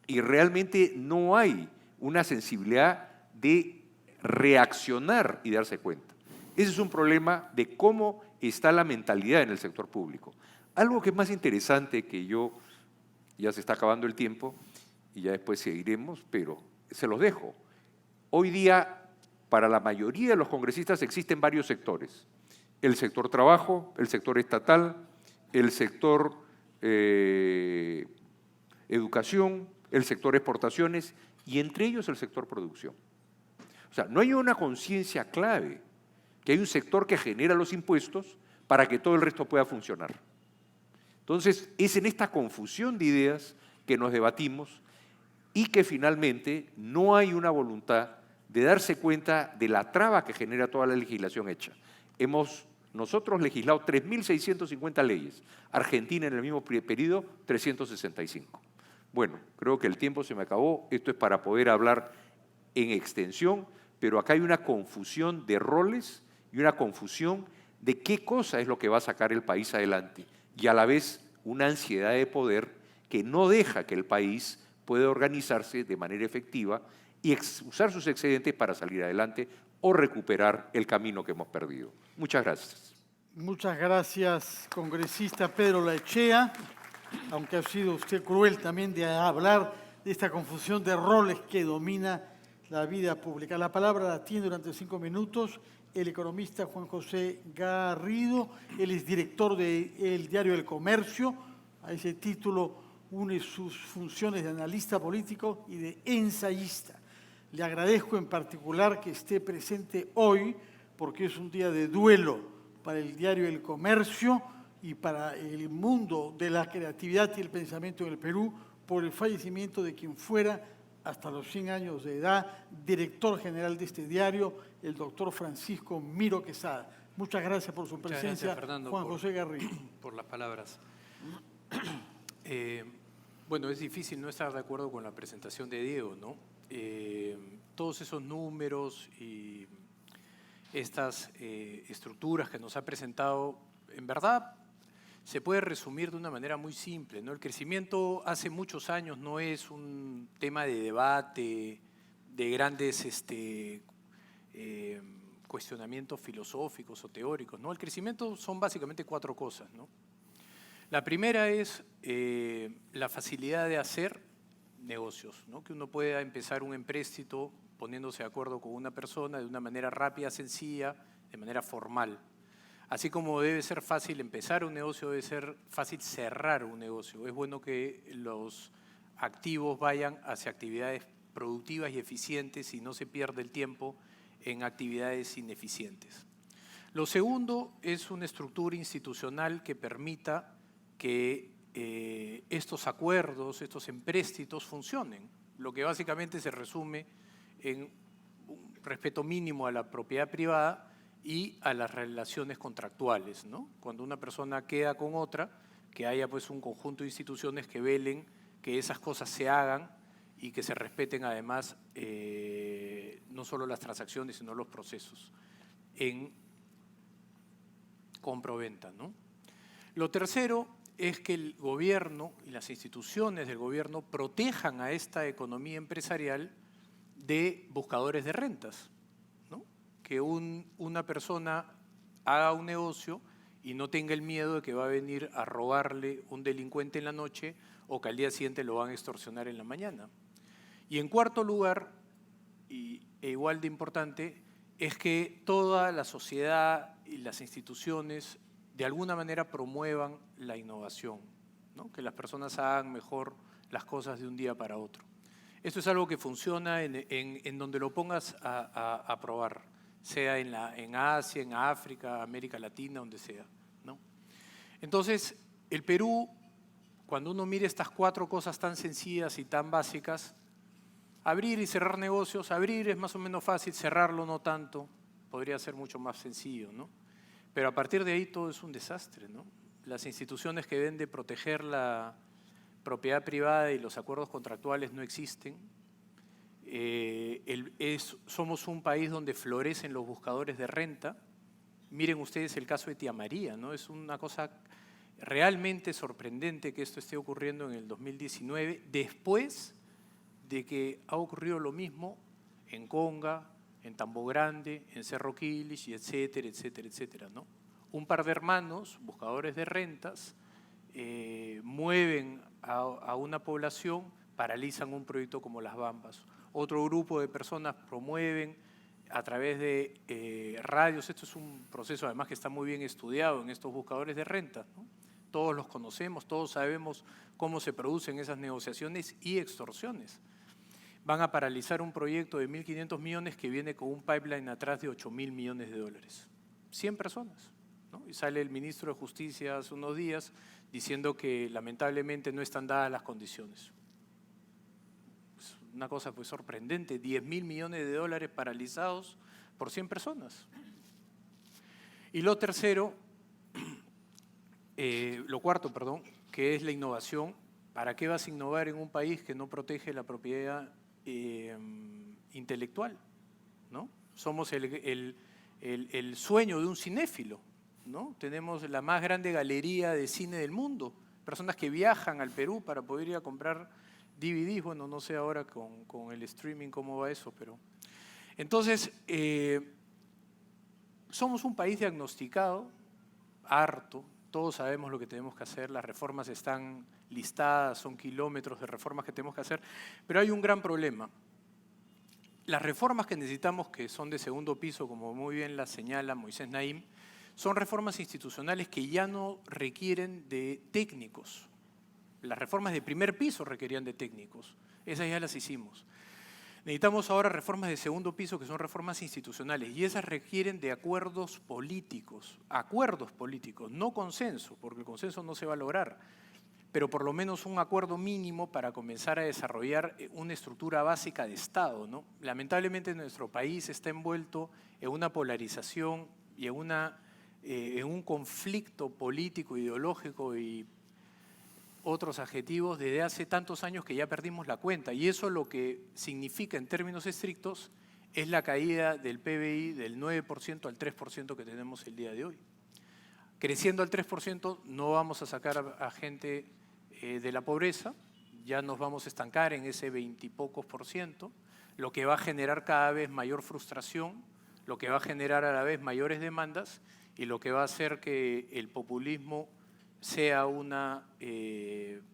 y realmente no hay una sensibilidad de reaccionar y darse cuenta. Ese es un problema de cómo está la mentalidad en el sector público. Algo que es más interesante, que ya se está acabando el tiempo, y ya después seguiremos, pero se los dejo. Hoy día, para la mayoría de los congresistas existen varios sectores. El sector trabajo, el sector estatal, el sector educación, el sector exportaciones y entre ellos el sector producción. O sea, no hay una conciencia clave que hay un sector que genera los impuestos para que todo el resto pueda funcionar. Entonces, es en esta confusión de ideas que nos debatimos y que finalmente no hay una voluntad de darse cuenta de la traba que genera toda la legislación hecha. Hemos nosotros legislado 3.650 leyes, Argentina en el mismo periodo 365. Bueno, creo que el tiempo se me acabó, esto es para poder hablar en extensión, pero acá hay una confusión de roles y una confusión de qué cosa es lo que va a sacar el país adelante y a la vez una ansiedad de poder que no deja que el país pueda organizarse de manera efectiva y usar sus excedentes para salir adelante o recuperar el camino que hemos perdido. Muchas gracias. Muchas gracias, congresista Pedro Laechea. aunque ha sido usted cruel también de hablar de esta confusión de roles que domina la vida pública. La palabra la tiene durante 5 minutos el economista Juan José Garrido. Él es director del diario El Comercio. A ese título une sus funciones de analista político y de ensayista. Le agradezco en particular que esté presente hoy, porque es un día de duelo para el diario El Comercio y para el mundo de la creatividad y el pensamiento en el Perú, por el fallecimiento de quien fuera, hasta los 100 años de edad, director general de este diario, el doctor Francisco Miro Quesada. Muchas gracias por su presencia, gracias, Fernando, Juan José Garrido. por las palabras. Bueno, es difícil no estar de acuerdo con la presentación de Diego, ¿no? Todos esos números y estas estructuras que nos ha presentado, en verdad, se puede resumir de una manera muy simple, ¿no? El crecimiento hace muchos años no es un tema de debate, de grandes cuestionamientos filosóficos o teóricos, ¿no? El crecimiento son básicamente 4 cosas, ¿no? La primera es la facilidad de hacer negocios, ¿no? Que uno pueda empezar un empréstito poniéndose de acuerdo con una persona de una manera rápida, sencilla, de manera formal. Así como debe ser fácil empezar un negocio, debe ser fácil cerrar un negocio. Es bueno que los activos vayan hacia actividades productivas y eficientes y no se pierda el tiempo en actividades ineficientes. Lo segundo es una estructura institucional que permita que estos acuerdos, estos empréstitos funcionen, lo que básicamente se resume en un respeto mínimo a la propiedad privada y a las relaciones contractuales, ¿no? Cuando una persona queda con otra, que haya pues un conjunto de instituciones que velen que esas cosas se hagan y que se respeten además no solo las transacciones, sino los procesos en compra-venta, ¿no? Lo tercero es que el gobierno y las instituciones del gobierno protejan a esta economía empresarial de buscadores de rentas, ¿no? Que una persona haga un negocio y no tenga el miedo de que va a venir a robarle un delincuente en la noche o que al día siguiente lo van a extorsionar en la mañana. Y en cuarto lugar, e igual de importante, es que toda la sociedad y las instituciones de alguna manera promuevan la innovación, ¿no? Que las personas hagan mejor las cosas de un día para otro. Esto es algo que funciona en donde lo pongas a probar, sea en Asia, en África, América Latina, donde sea, ¿no? Entonces, el Perú, cuando uno mira estas 4 cosas tan sencillas y tan básicas, abrir y cerrar negocios, abrir es más o menos fácil, cerrarlo no tanto, podría ser mucho más sencillo, ¿no? Pero a partir de ahí todo es un desastre, ¿no? Las instituciones que deben de proteger la propiedad privada y los acuerdos contractuales no existen. Somos un país donde florecen los buscadores de renta. Miren ustedes el caso de Tía María, ¿no? Es una cosa realmente sorprendente que esto esté ocurriendo en el 2019, después de que ha ocurrido lo mismo en Conga, en Tambo Grande, en Cerro Quilich, y etcétera, etcétera, etcétera, ¿no? Un par de hermanos, buscadores de rentas, mueven a una población, paralizan un proyecto como Las Bambas. Otro grupo de personas promueven a través de radios, esto es un proceso además que está muy bien estudiado en estos buscadores de rentas, ¿no? Todos los conocemos, todos sabemos cómo se producen esas negociaciones y extorsiones. Van a paralizar un proyecto de 1.500 millones que viene con un pipeline atrás de 8.000 millones de dólares. 100 personas, ¿no? Y sale el ministro de Justicia hace unos días diciendo que lamentablemente no están dadas las condiciones. Es una cosa pues sorprendente, 10.000 millones de dólares paralizados por 100 personas. Y lo cuarto, que es la innovación. ¿Para qué vas a innovar en un país que no protege la propiedad intelectual, ¿no? Somos el sueño de un cinéfilo, ¿no? Tenemos la más grande galería de cine del mundo, personas que viajan al Perú para poder ir a comprar DVDs, bueno, no sé ahora con el streaming cómo va eso, pero… Entonces, somos un país diagnosticado, harto, todos sabemos lo que tenemos que hacer, las reformas están listadas, son kilómetros de reformas que tenemos que hacer, pero hay un gran problema. Las reformas que necesitamos, que son de segundo piso, como muy bien las señala Moisés Naim, son reformas institucionales que ya no requieren de técnicos. Las reformas de primer piso requerían de técnicos, esas ya las hicimos. Necesitamos ahora reformas de segundo piso, que son reformas institucionales, y esas requieren de acuerdos políticos, no consenso, porque el consenso no se va a lograr, pero por lo menos un acuerdo mínimo para comenzar a desarrollar una estructura básica de Estado, ¿no? Lamentablemente nuestro país está envuelto en una polarización y en un conflicto político, ideológico y otros adjetivos desde hace tantos años que ya perdimos la cuenta, y eso lo que significa en términos estrictos es la caída del PBI del 9% al 3% que tenemos el día de hoy. Creciendo al 3% no vamos a sacar a gente de la pobreza, ya nos vamos a estancar en ese 20 y pocos %, lo que va a generar cada vez mayor frustración, lo que va a generar a la vez mayores demandas y lo que va a hacer que el populismo sea una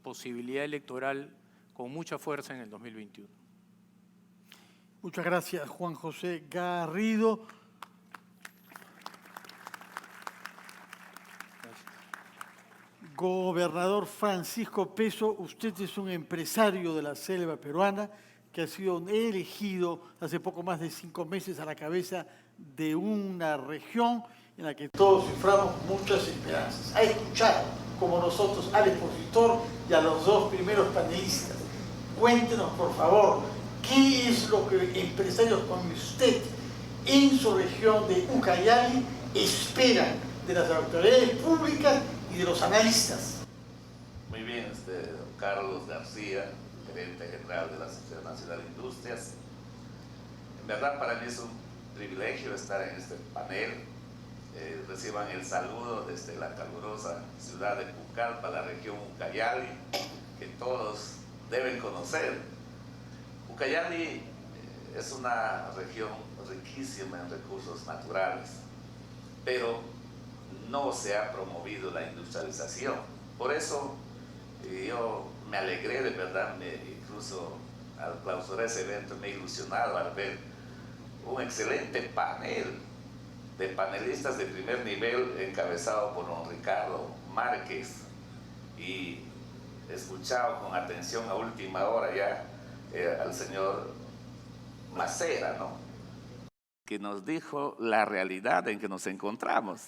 posibilidad electoral con mucha fuerza en el 2021. Muchas gracias, Juan José Garrido. Gobernador Francisco Peso, usted es un empresario de la selva peruana que ha sido elegido hace poco más de 5 meses a la cabeza de una región en la que todos ciframos muchas esperanzas. Ha escuchado, como nosotros, al expositor y a los 2 primeros panelistas. Cuéntenos, por favor, qué es lo que empresarios como usted en su región de Ucayali esperan de las autoridades públicas y de los analistas. Muy bien, don Carlos García, gerente general de la Asociación Nacional de Industrias. En verdad, para mí es un privilegio estar en este panel. Reciban el saludo desde la calurosa ciudad de Pucallpa, la región Ucayali, que todos deben conocer. Ucayali es una región riquísima en recursos naturales, pero no se ha promovido la industrialización. Por eso yo me alegré, de verdad, incluso al clausurar ese evento me he ilusionado al ver un excelente panel de panelistas de primer nivel encabezado por don Ricardo Márquez, y he escuchado con atención a última hora ya al señor Macera, ¿no?, que nos dijo la realidad en que nos encontramos.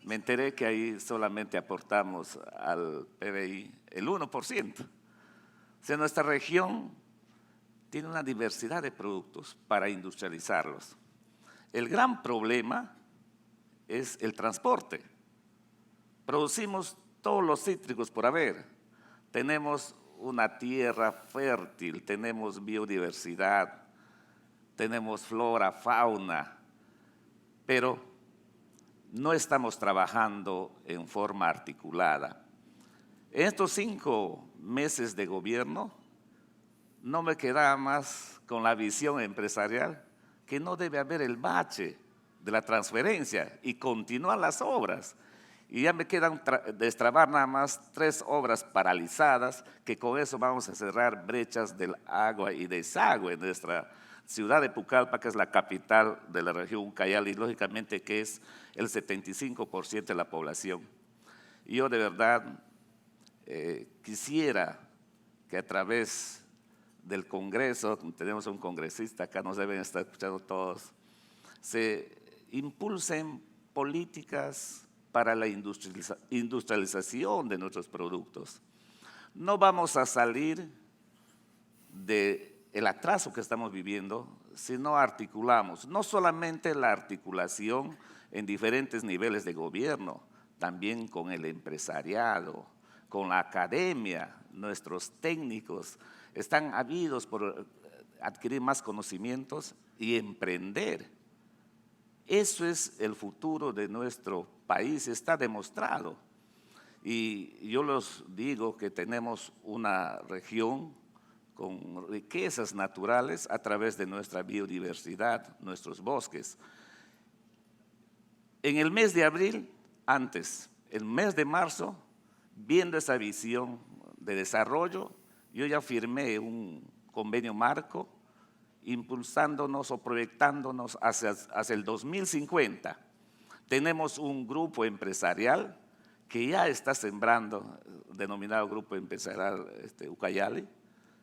Me enteré que ahí solamente aportamos al PBI el 1%. O sea, nuestra región tiene una diversidad de productos para industrializarlos. El gran problema es el transporte. Producimos todos los cítricos por haber. Tenemos una tierra fértil, tenemos biodiversidad, tenemos flora, fauna, pero no estamos trabajando en forma articulada. En estos 5 meses de gobierno, no me queda más con la visión empresarial que no debe haber el bache de la transferencia y continuar las obras. Y ya me quedan destrabar nada más 3 obras paralizadas, que con eso vamos a cerrar brechas del agua y desagüe en nuestra ciudad de Pucallpa, que es la capital de la región Ucayali, y lógicamente que es el 75% de la población. Y yo de verdad quisiera que a través del Congreso, tenemos un congresista acá, nos deben estar escuchando todos, se impulsen políticas para la industrialización de nuestros productos. No vamos a salir del atraso que estamos viviendo si no articulamos, no solamente la articulación en diferentes niveles de gobierno, también con el empresariado, con la academia. Nuestros técnicos están ávidos por adquirir más conocimientos y emprender. Eso es el futuro de nuestro país, está demostrado. Y yo les digo que tenemos una región con riquezas naturales a través de nuestra biodiversidad, nuestros bosques. En el mes de abril, antes, el mes de marzo, viendo esa visión de desarrollo, yo ya firmé un convenio marco impulsándonos o proyectándonos hacia el 2050. Tenemos un grupo empresarial que ya está sembrando, denominado Grupo Empresarial Ucayali,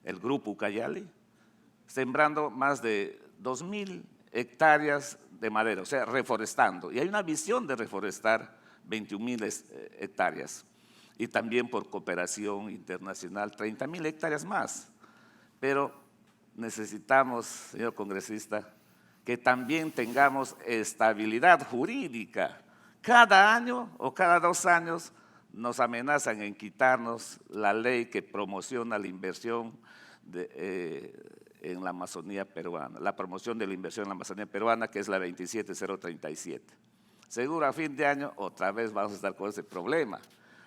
el Grupo Ucayali, sembrando más de 2.000 hectáreas de madera, o sea, reforestando. Y hay una visión de reforestar 21.000 hectáreas. Y también por cooperación internacional, 30.000 hectáreas más. Pero necesitamos, señor congresista, que también tengamos estabilidad jurídica. Cada año o cada 2 años nos amenazan en quitarnos la ley que promociona la inversión en la Amazonía peruana, la promoción de la inversión en la Amazonía peruana, que es la 27037. Seguro a fin de año otra vez vamos a estar con ese problema.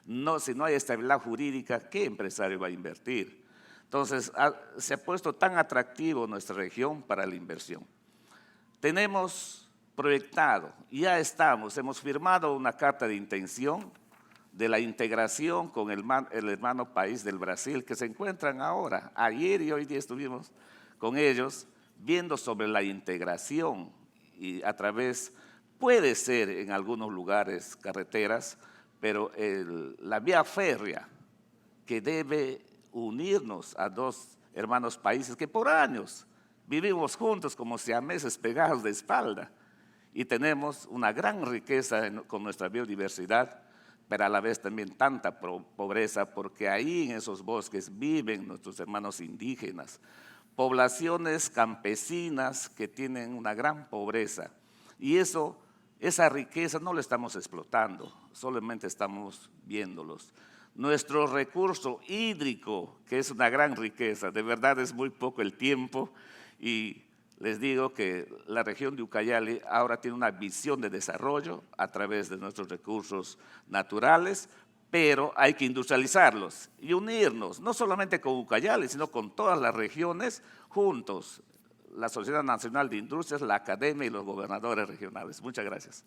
No, si no hay estabilidad jurídica, ¿qué empresario va a invertir? Entonces, se ha puesto tan atractivo nuestra región para la inversión. Tenemos proyectado, ya hemos firmado una carta de intención de la integración con el hermano país del Brasil, que se encuentran ahora. Ayer y hoy día estuvimos con ellos viendo sobre la integración y a través, puede ser en algunos lugares carreteras, pero la vía férrea que debe unirnos a 2 hermanos países que por años vivimos juntos como siameses pegados de espalda y tenemos una gran riqueza con nuestra biodiversidad, pero a la vez también tanta pobreza, porque ahí en esos bosques viven nuestros hermanos indígenas, poblaciones campesinas que tienen una gran pobreza. Y esa riqueza no la estamos explotando, solamente estamos viéndolos. Nuestro recurso hídrico, que es una gran riqueza, de verdad es muy poco el tiempo, y les digo que la región de Ucayali ahora tiene una visión de desarrollo a través de nuestros recursos naturales, pero hay que industrializarlos y unirnos, no solamente con Ucayali, sino con todas las regiones juntos, la Sociedad Nacional de Industrias, la academia y los gobernadores regionales. Muchas gracias.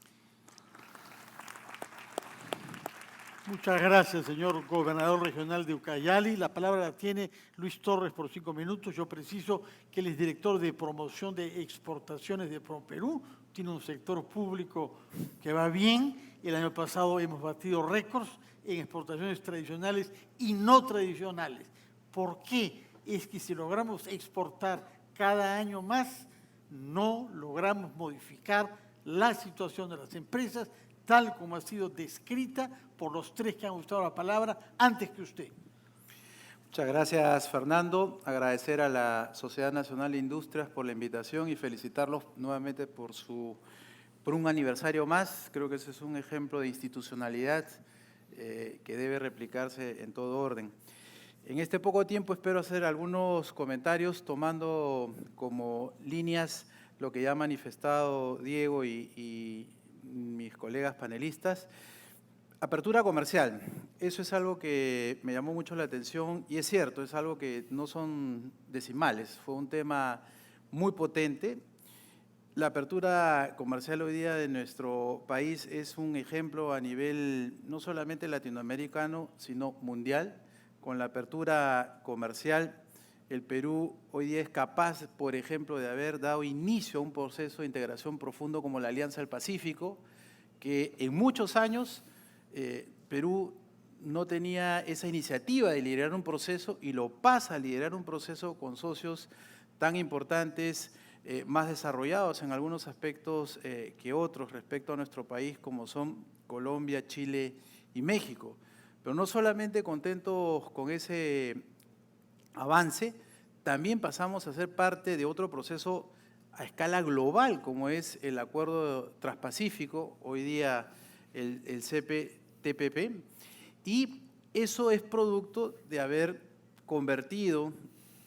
Muchas gracias, señor gobernador regional de Ucayali. La palabra la tiene Luis Torres por 5 minutos. Yo preciso que él es director de promoción de exportaciones de ProPerú. Tiene un sector público que va bien. El año pasado hemos batido récords en exportaciones tradicionales y no tradicionales. ¿Por qué? Es que si logramos exportar cada año más, no logramos modificar la situación de las empresas, tal como ha sido descrita por los 3 que han usado la palabra antes que usted. Muchas gracias, Fernando. Agradecer a la Sociedad Nacional de Industrias por la invitación y felicitarlos nuevamente por un aniversario más. Creo que ese es un ejemplo de institucionalidad que debe replicarse en todo orden. En este poco tiempo espero hacer algunos comentarios tomando como líneas lo que ya ha manifestado Diego y mis colegas panelistas. Apertura comercial, eso es algo que me llamó mucho la atención y es cierto, es algo que no son decimales, fue un tema muy potente. La apertura comercial hoy día de nuestro país es un ejemplo a nivel no solamente latinoamericano, sino mundial. Con la apertura comercial, el Perú hoy día es capaz, por ejemplo, de haber dado inicio a un proceso de integración profundo como la Alianza del Pacífico, que en muchos años Perú no tenía esa iniciativa de liderar un proceso y lo pasa a liderar un proceso con socios tan importantes, más desarrollados en algunos aspectos que otros respecto a nuestro país, como son Colombia, Chile y México. Pero no solamente contentos con ese avance, también pasamos a ser parte de otro proceso a escala global, como es el Acuerdo Transpacífico, hoy día el CPTPP, y eso es producto de haber convertido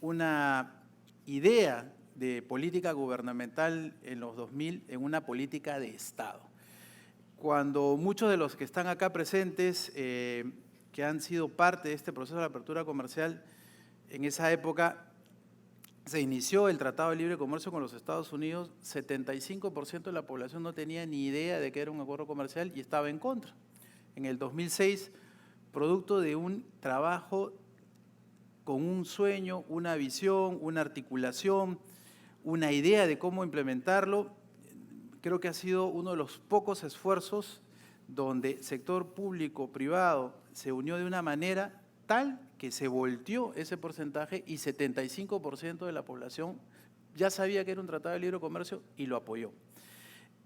una idea de política gubernamental en los 2000 en una política de Estado. Cuando muchos de los que están acá presentes, que han sido parte de este proceso de apertura comercial, en esa época se inició el Tratado de Libre Comercio con los Estados Unidos, 75% de la población no tenía ni idea de que era un acuerdo comercial y estaba en contra. en el 2006, producto de un trabajo con un sueño, una visión, una articulación, una idea de cómo implementarlo. Creo que ha sido uno de los pocos esfuerzos donde sector público, privado, se unió de una manera tal que se volteó ese porcentaje y 75% de la población ya sabía que era un tratado de libre comercio y lo apoyó.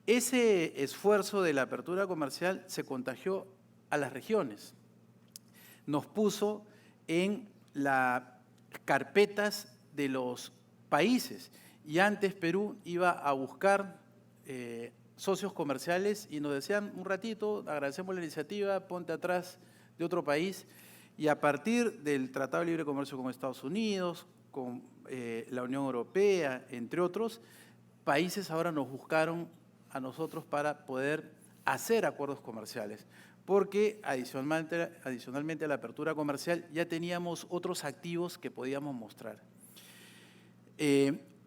Ese esfuerzo de la apertura comercial se contagió a las regiones. Nos puso en las carpetas de los países. Y antes Perú iba a buscar socios comerciales y nos decían un ratito, agradecemos la iniciativa, ponte atrás de otro país. Y a partir del Tratado de Libre Comercio con Estados Unidos, con la Unión Europea, entre otros, países ahora nos buscaron a nosotros para poder hacer acuerdos comerciales. Porque adicionalmente a la apertura comercial ya teníamos otros activos que podíamos mostrar.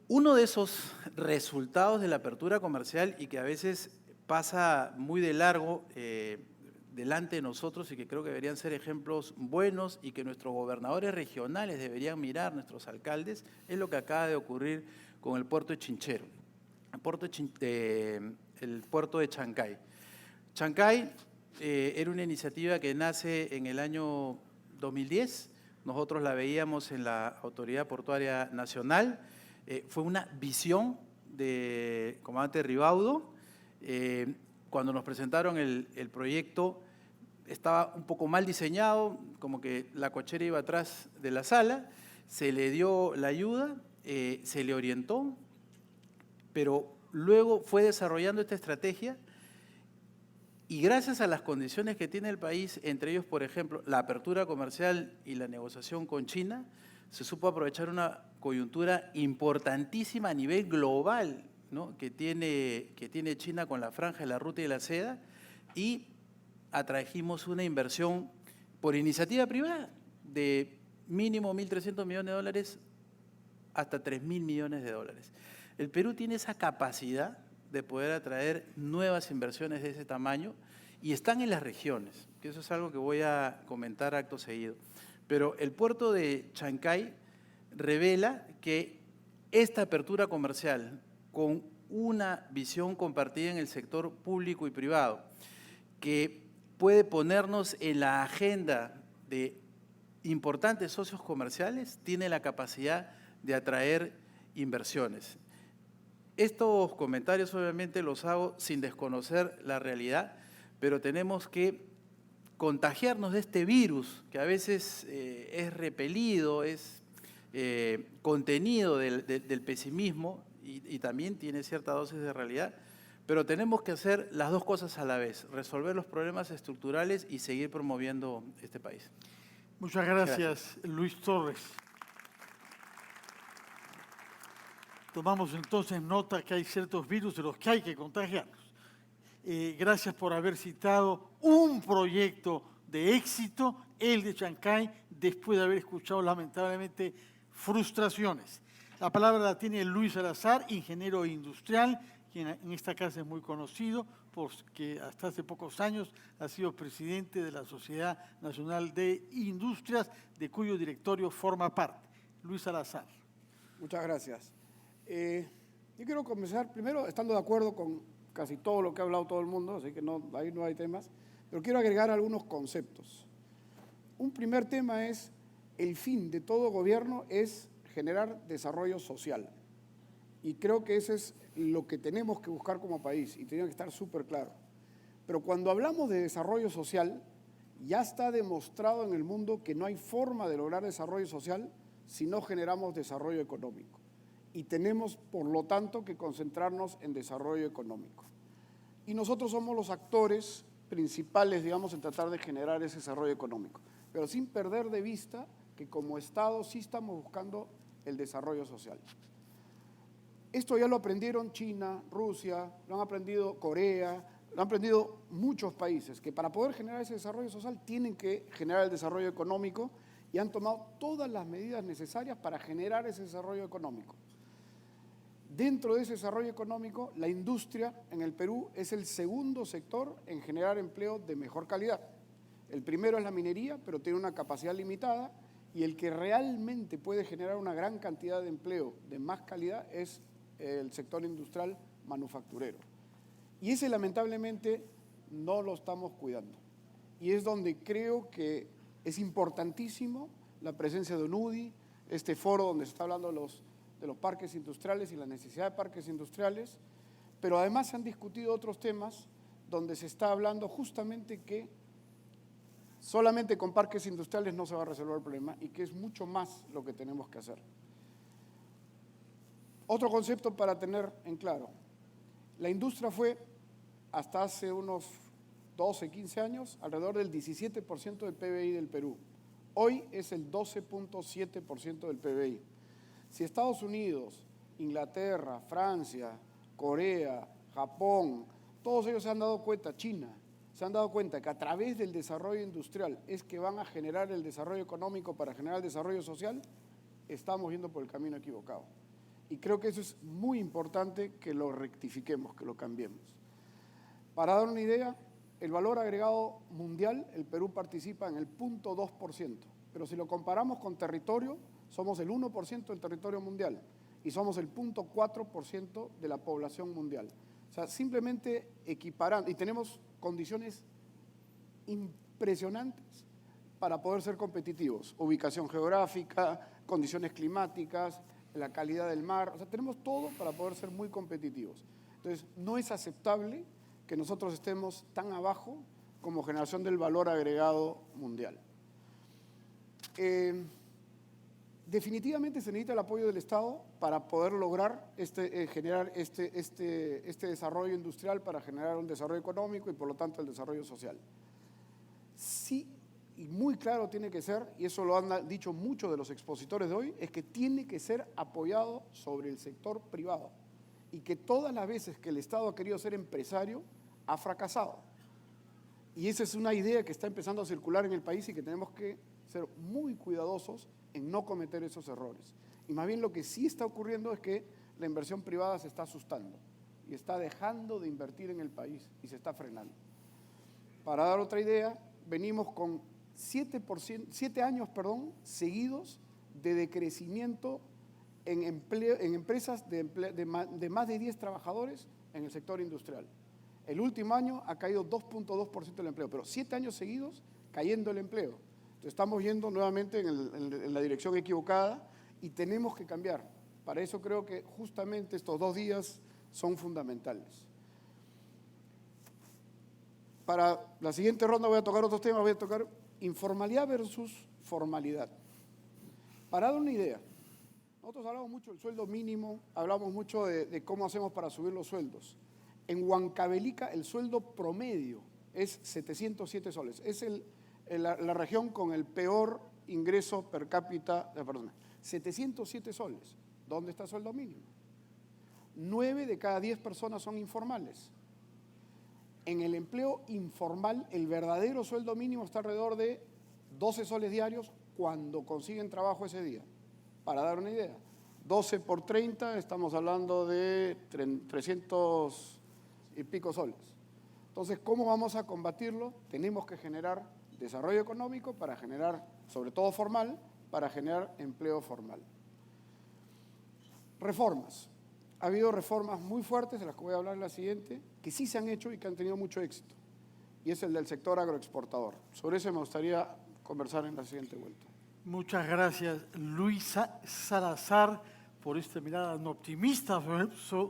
Uno de esos resultados de la apertura comercial y que a veces pasa muy de largo delante de nosotros y que creo que deberían ser ejemplos buenos y que nuestros gobernadores regionales deberían mirar, nuestros alcaldes, es lo que acaba de ocurrir con el puerto de Chinchero, el puerto de Chancay. Chancay era una iniciativa que nace en el año 2010, nosotros la veíamos en la Autoridad Portuaria Nacional, fue una visión del comandante Ribaudo. Cuando nos presentaron el proyecto estaba un poco mal diseñado, como que la cochera iba atrás de la sala, se le dio la ayuda, se le orientó, pero luego fue desarrollando esta estrategia y gracias a las condiciones que tiene el país, entre ellos, por ejemplo, la apertura comercial y la negociación con China, se supo aprovechar una coyuntura importantísima a nivel global, ¿no? que tiene China con la franja de la ruta y la seda, y atrajimos una inversión por iniciativa privada de mínimo 1.300 millones de dólares hasta 3.000 millones de dólares. El Perú tiene esa capacidad de poder atraer nuevas inversiones de ese tamaño y están en las regiones, que eso es algo que voy a comentar acto seguido. Pero el puerto de Chancay revela que esta apertura comercial con una visión compartida en el sector público y privado, que puede ponernos en la agenda de importantes socios comerciales, tiene la capacidad de atraer inversiones. Estos comentarios obviamente los hago sin desconocer la realidad, pero tenemos que contagiarnos de este virus que a veces es repelido, es contenido del pesimismo y también tiene cierta dosis de realidad, pero tenemos que hacer las dos cosas a la vez, resolver los problemas estructurales y seguir promoviendo este país. Muchas gracias, Luis Torres. Tomamos entonces nota que hay ciertos virus de los que hay que contagiarnos. Gracias por haber citado un proyecto de éxito, el de Chancay, después de haber escuchado lamentablemente frustraciones. La palabra la tiene Luis Salazar, ingeniero industrial, quien en esta casa es muy conocido porque hasta hace pocos años ha sido presidente de la Sociedad Nacional de Industrias, de cuyo directorio forma parte. Luis Salazar. Muchas gracias. Yo quiero comenzar primero estando de acuerdo con casi todo lo que ha hablado todo el mundo, así que ahí no hay temas, pero quiero agregar algunos conceptos. Un primer tema es, el fin de todo gobierno es generar desarrollo social. Y creo que eso es lo que tenemos que buscar como país y tiene que estar súper claro. Pero cuando hablamos de desarrollo social, ya está demostrado en el mundo que no hay forma de lograr desarrollo social si no generamos desarrollo económico. Y tenemos, por lo tanto, que concentrarnos en desarrollo económico. Y nosotros somos los actores principales, digamos, en tratar de generar ese desarrollo económico, pero sin perder de vista que como Estado sí estamos buscando el desarrollo social. Esto ya lo aprendieron China, Rusia, lo han aprendido Corea, lo han aprendido muchos países, que para poder generar ese desarrollo social tienen que generar el desarrollo económico y han tomado todas las medidas necesarias para generar ese desarrollo económico. Dentro de ese desarrollo económico, la industria en el Perú es el segundo sector en generar empleo de mejor calidad. El primero es la minería, pero tiene una capacidad limitada, y el que realmente puede generar una gran cantidad de empleo de más calidad es el sector industrial manufacturero. Y ese lamentablemente no lo estamos cuidando. Y es donde creo que es importantísimo la presencia de ONUDI, este foro donde se está hablando de los parques industriales y la necesidad de parques industriales, pero además se han discutido otros temas donde se está hablando justamente que solamente con parques industriales no se va a resolver el problema y que es mucho más lo que tenemos que hacer. Otro concepto para tener en claro, la industria fue hasta hace unos 12, 15 años alrededor del 17% del PBI del Perú. Hoy es el 12.7% del PBI. Si Estados Unidos, Inglaterra, Francia, Corea, Japón, todos ellos se han dado cuenta, China, se han dado cuenta que a través del desarrollo industrial es que van a generar el desarrollo económico para generar el desarrollo social, estamos yendo por el camino equivocado. Y creo que eso es muy importante que lo rectifiquemos, que lo cambiemos. Para dar una idea, el valor agregado mundial, el Perú participa en el 0.2%, pero si lo comparamos con territorio, somos el 1% del territorio mundial y somos el 0.4% de la población mundial. O sea, simplemente equiparando, y tenemos condiciones impresionantes para poder ser competitivos. Ubicación geográfica, condiciones climáticas, la calidad del mar, o sea, tenemos todo para poder ser muy competitivos. Entonces, no es aceptable que nosotros estemos tan abajo como generación del valor agregado mundial. Definitivamente se necesita el apoyo del Estado para poder lograr generar este desarrollo industrial, para generar un desarrollo económico y por lo tanto el desarrollo social. Sí, y muy claro tiene que ser, y eso lo han dicho muchos de los expositores de hoy, es que tiene que ser apoyado sobre el sector privado y que todas las veces que el Estado ha querido ser empresario, ha fracasado. Y esa es una idea que está empezando a circular en el país y que tenemos que ser muy cuidadosos en no cometer esos errores. Y más bien lo que sí está ocurriendo es que la inversión privada se está asustando y está dejando de invertir en el país y se está frenando. Para dar otra idea, venimos con 7 años seguidos de decrecimiento en empresas de más de 10 trabajadores en el sector industrial. El último año ha caído 2.2% del empleo, pero 7 años seguidos cayendo el empleo. Entonces, estamos yendo nuevamente en la dirección equivocada y tenemos que cambiar. Para eso creo que justamente estos 2 días son fundamentales. Para la siguiente ronda voy a tocar otros temas, voy a tocar informalidad versus formalidad. Para dar una idea, nosotros hablamos mucho del sueldo mínimo, hablamos mucho de cómo hacemos para subir los sueldos. En Huancavelica el sueldo promedio es 707 soles. Es la región con el peor ingreso per cápita, 707 soles. ¿Dónde está el sueldo mínimo? 9 de cada 10 personas son informales. En el empleo informal, el verdadero sueldo mínimo está alrededor de 12 soles diarios cuando consiguen trabajo ese día. Para dar una idea, 12 por 30, estamos hablando de 300 y pico soles. Entonces, ¿cómo vamos a combatirlo? Tenemos que generar desarrollo económico para generar, sobre todo formal, para generar empleo formal. Reformas. Ha habido reformas muy fuertes, de las que voy a hablar en la siguiente, que sí se han hecho y que han tenido mucho éxito. Y es el del sector agroexportador. Sobre eso me gustaría conversar en la siguiente vuelta. Muchas gracias, Luis Salazar, por esta mirada tan optimista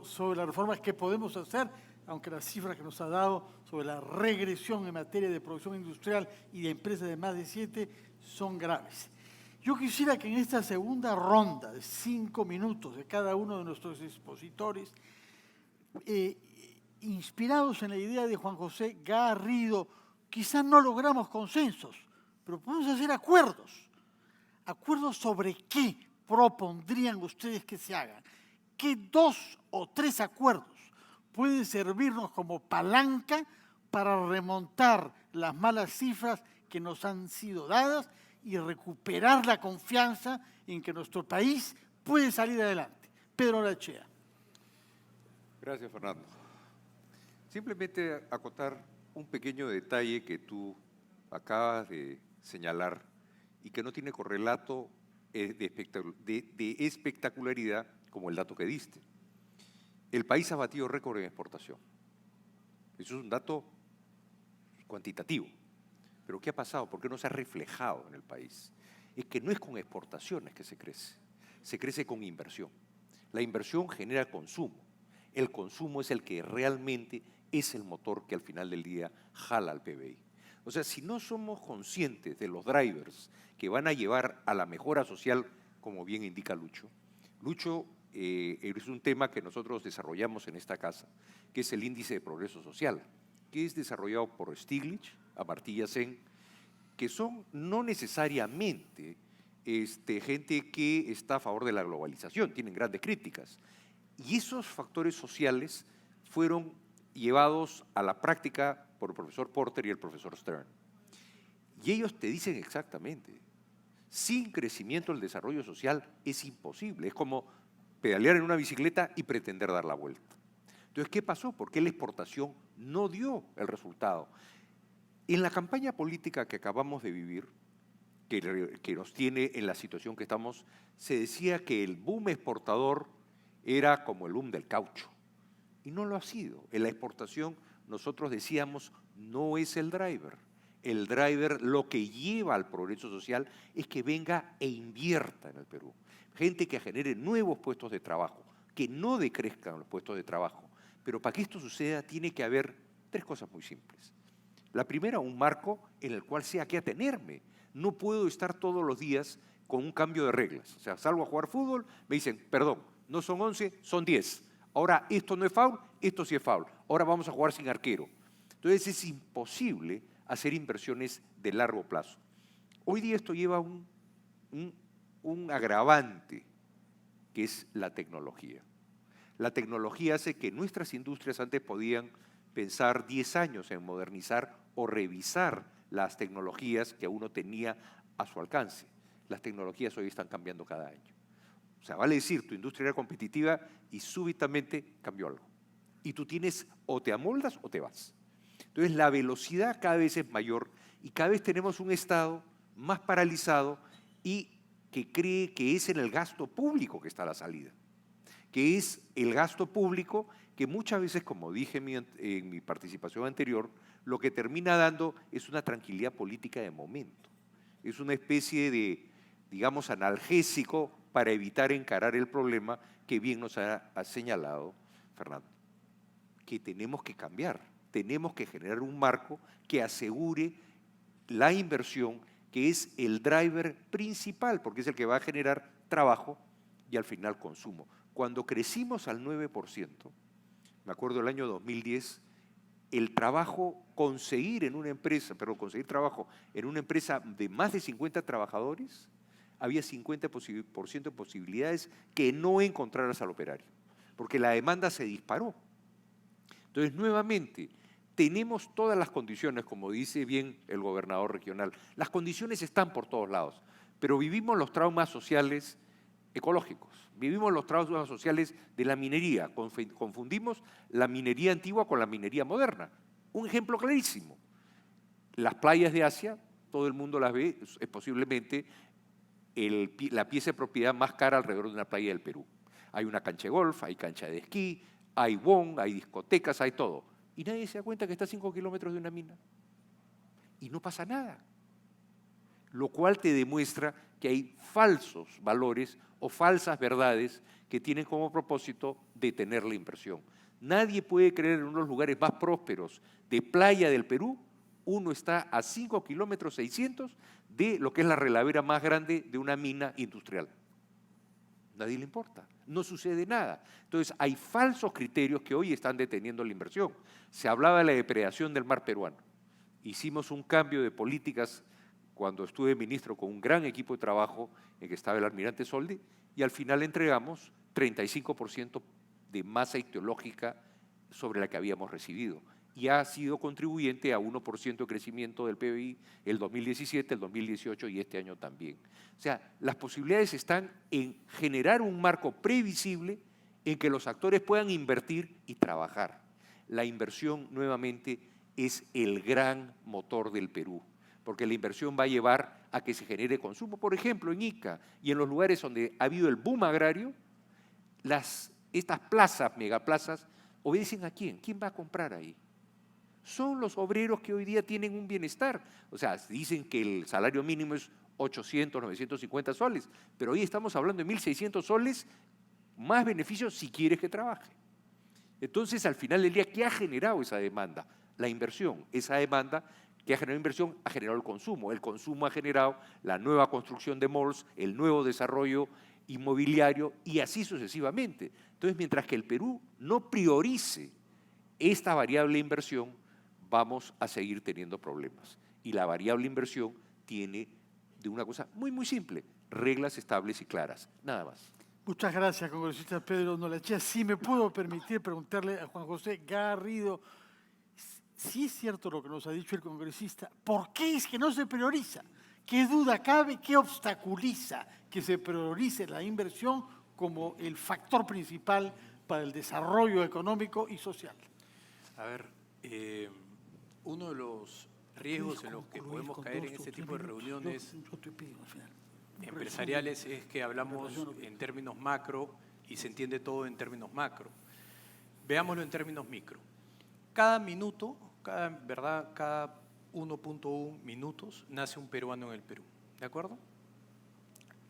sobre las reformas que podemos hacer, aunque las cifras que nos ha dado sobre la regresión en materia de producción industrial y de empresas de más de 7 son graves. Yo quisiera que en esta segunda ronda de 5 minutos de cada uno de nuestros expositores, inspirados en la idea de Juan José Garrido, quizás no logramos consensos, pero podemos hacer acuerdos. ¿Acuerdos sobre qué propondrían ustedes que se hagan? ¿Qué 2 o 3 acuerdos pueden servirnos como palanca para remontar las malas cifras que nos han sido dadas y recuperar la confianza en que nuestro país puede salir adelante? Pedro Arachea. Gracias, Fernando. Simplemente acotar un pequeño detalle que tú acabas de señalar y que no tiene correlato de espectacularidad como el dato que diste. El país ha batido récord en exportación. Eso es un dato cuantitativo. Pero ¿qué ha pasado? ¿Por qué no se ha reflejado en el país? Es que no es con exportaciones que se crece con inversión. La inversión genera consumo. El consumo es el que realmente es el motor que al final del día jala al PBI. O sea, si no somos conscientes de los drivers que van a llevar a la mejora social, como bien indica Lucho, es un tema que nosotros desarrollamos en esta casa, que es el índice de progreso social, que es desarrollado por Stiglitz, Amartya Sen, que son no necesariamente gente que está a favor de la globalización, tienen grandes críticas. Y esos factores sociales fueron llevados a la práctica por el profesor Porter y el profesor Stern. Y ellos te dicen exactamente, sin crecimiento el desarrollo social es imposible, es como pedalear en una bicicleta y pretender dar la vuelta. Entonces, ¿qué pasó? ¿Por qué la exportación no dio el resultado? En la campaña política que acabamos de vivir, que nos tiene en la situación que estamos, se decía que el boom exportador era como el boom del caucho. Y no lo ha sido. En la exportación nosotros decíamos, no es el driver. El driver lo que lleva al progreso social es que venga e invierta en el Perú. Gente que genere nuevos puestos de trabajo, que no decrezcan los puestos de trabajo. Pero para que esto suceda tiene que haber tres cosas muy simples. La primera, un marco en el cual sea que atenerme. No puedo estar todos los días con un cambio de reglas. O sea, salgo a jugar fútbol, me dicen, perdón, no son 11, son 10. Ahora esto no es foul, esto sí es foul. Ahora vamos a jugar sin arquero. Entonces es imposible hacer inversiones de largo plazo. Hoy día esto lleva un agravante, que es la tecnología. La tecnología hace que nuestras industrias antes podían pensar 10 años en modernizar o revisar las tecnologías que uno tenía a su alcance. Las tecnologías hoy están cambiando cada año. O sea, vale decir, tu industria era competitiva y súbitamente cambió algo. Y tú tienes, o te amoldas o te vas. Entonces, la velocidad cada vez es mayor y cada vez tenemos un Estado más paralizado y que cree que es en el gasto público que está la salida. Que es el gasto público que muchas veces, como dije en mi participación anterior, lo que termina dando es una tranquilidad política de momento. Es una especie de, digamos, analgésico para evitar encarar el problema que bien nos ha señalado Fernando. Que tenemos que cambiar, tenemos que generar un marco que asegure la inversión, que es el driver principal, porque es el que va a generar trabajo y al final consumo. Cuando crecimos al 9%, me acuerdo del año 2010, el trabajo, conseguir trabajo en una empresa de más de 50 trabajadores, había 50% de posibilidades que no encontraras al operario, porque la demanda se disparó. Entonces, nuevamente, tenemos todas las condiciones, como dice bien el gobernador regional, las condiciones están por todos lados, pero vivimos los traumas sociales ecológicos, vivimos los traumas sociales de la minería, confundimos la minería antigua con la minería moderna. Un ejemplo clarísimo, las playas de Asia, todo el mundo las ve, es posiblemente la pieza de propiedad más cara alrededor de una playa del Perú. Hay una cancha de golf, hay cancha de esquí, hay wong, hay discotecas, hay todo. Y nadie se da cuenta que está a 5 kilómetros de una mina. Y no pasa nada. Lo cual te demuestra que hay falsos valores o falsas verdades que tienen como propósito detener la inversión. Nadie puede creer en unos lugares más prósperos de playa del Perú. Uno está a 5 kilómetros 600 de lo que es la relavera más grande de una mina industrial. Nadie le importa, no sucede nada. Entonces, hay falsos criterios que hoy están deteniendo la inversión. Se hablaba de la depredación del mar peruano. Hicimos un cambio de políticas cuando estuve ministro con un gran equipo de trabajo en que estaba el almirante Soldi, y al final entregamos 35% de masa ictiológica sobre la que habíamos recibido. Y ha sido contribuyente a 1% de crecimiento del PBI el 2017, el 2018 y este año también. O sea, las posibilidades están en generar un marco previsible en que los actores puedan invertir y trabajar. La inversión, nuevamente, es el gran motor del Perú, porque la inversión va a llevar a que se genere consumo. Por ejemplo, en Ica y en los lugares donde ha habido el boom agrario, estas plazas, megaplazas, ¿obedecen a quién? ¿Quién va a comprar ahí? Son los obreros que hoy día tienen un bienestar. O sea, dicen que el salario mínimo es 800, 950 soles, pero hoy estamos hablando de 1.600 soles, más beneficios si quieres que trabaje. Entonces, al final del día, ¿qué ha generado esa demanda? La inversión. Esa demanda que ha generado inversión ha generado el consumo. El consumo ha generado la nueva construcción de malls, el nuevo desarrollo inmobiliario y así sucesivamente. Entonces, mientras que el Perú no priorice esta variable inversión, vamos a seguir teniendo problemas. Y la variable inversión tiene de una cosa muy, muy simple, reglas estables y claras, nada más. Muchas gracias, congresista Pedro Nolachea. Si me puedo permitir preguntarle a Juan José Garrido, si es cierto lo que nos ha dicho el congresista, ¿por qué es que no se prioriza? ¿Qué duda cabe? ¿Qué obstaculiza que se priorice la inversión como el factor principal para el desarrollo económico y social? A ver, uno de los riesgos en los que podemos caer en este tipo de reuniones empresariales es que hablamos en términos macro y se entiende todo en términos macro. Veámoslo en términos micro. Cada minuto, cada 1.1 minutos nace un peruano en el Perú, ¿de acuerdo?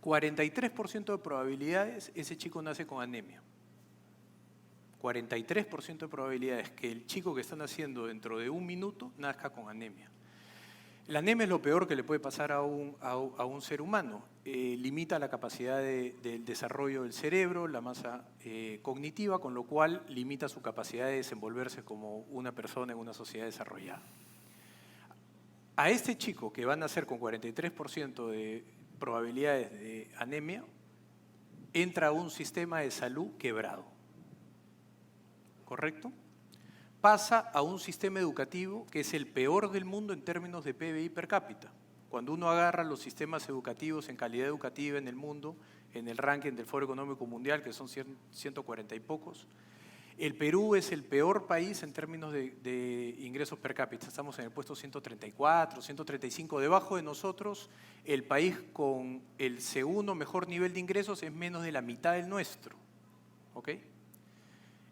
43% de probabilidades ese chico nace con anemia. 43% de probabilidades que el chico que está naciendo dentro de un minuto nazca con anemia. La anemia es lo peor que le puede pasar a un ser humano. Limita la capacidad del desarrollo del cerebro, la masa cognitiva, con lo cual limita su capacidad de desenvolverse como una persona en una sociedad desarrollada. A este chico que va a nacer con 43% de probabilidades de anemia, entra a un sistema de salud quebrado. ¿Correcto? Pasa a un sistema educativo que es el peor del mundo en términos de PBI per cápita. Cuando uno agarra los sistemas educativos en calidad educativa en el mundo, en el ranking del Foro Económico Mundial, que son 140 y pocos, el Perú es el peor país en términos de ingresos per cápita. Estamos en el puesto 134, 135. Debajo de nosotros, el país con el segundo mejor nivel de ingresos es menos de la mitad del nuestro. ¿Ok?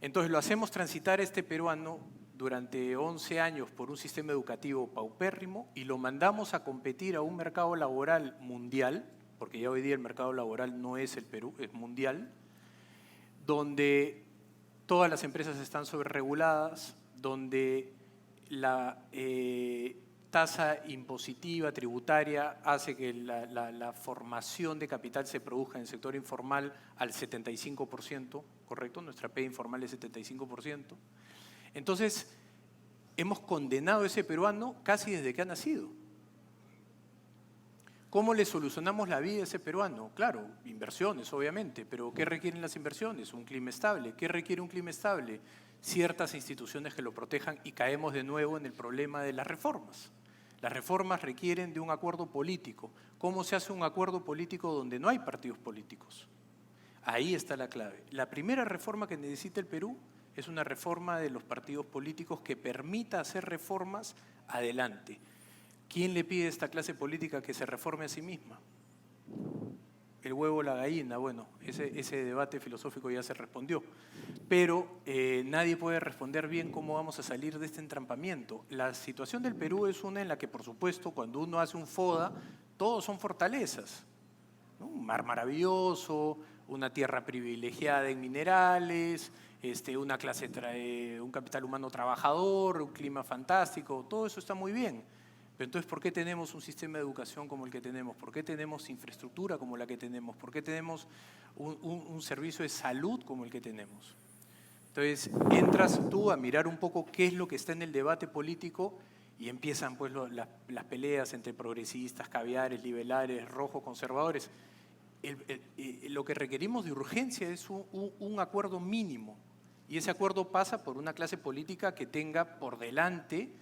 Entonces lo hacemos transitar a este peruano durante 11 años por un sistema educativo paupérrimo y lo mandamos a competir a un mercado laboral mundial, porque ya hoy día el mercado laboral no es el Perú, es mundial, donde todas las empresas están sobrereguladas, donde la tasa impositiva, tributaria, hace que la formación de capital se produzca en el sector informal al 75%, ¿correcto? Nuestra P informal es 75%. Entonces, hemos condenado a ese peruano casi desde que ha nacido. ¿Cómo le solucionamos la vida a ese peruano? Claro, inversiones, obviamente, pero ¿qué requieren las inversiones? Un clima estable. ¿Qué requiere un clima estable? Ciertas instituciones que lo protejan y caemos de nuevo en el problema de las reformas. Las reformas requieren de un acuerdo político. ¿Cómo se hace un acuerdo político donde no hay partidos políticos? Ahí está la clave. La primera reforma que necesita el Perú es una reforma de los partidos políticos que permita hacer reformas adelante. ¿Quién le pide a esta clase política que se reforme a sí misma? El huevo o la gallina, bueno, ese debate filosófico ya se respondió. Pero nadie puede responder bien cómo vamos a salir de este entrampamiento. La situación del Perú es una en la que, por supuesto, cuando uno hace un FODA, todos son fortalezas, ¿no? Un mar maravilloso, una tierra privilegiada en minerales, un capital humano trabajador, un clima fantástico, todo eso está muy bien. Pero entonces, ¿por qué tenemos un sistema de educación como el que tenemos? ¿Por qué tenemos infraestructura como la que tenemos? ¿Por qué tenemos un servicio de salud como el que tenemos? Entonces, entras tú a mirar un poco qué es lo que está en el debate político y empiezan pues las peleas entre progresistas, caviares, liberales, rojos, conservadores. Lo que requerimos de urgencia es un acuerdo mínimo y ese acuerdo pasa por una clase política que tenga por delante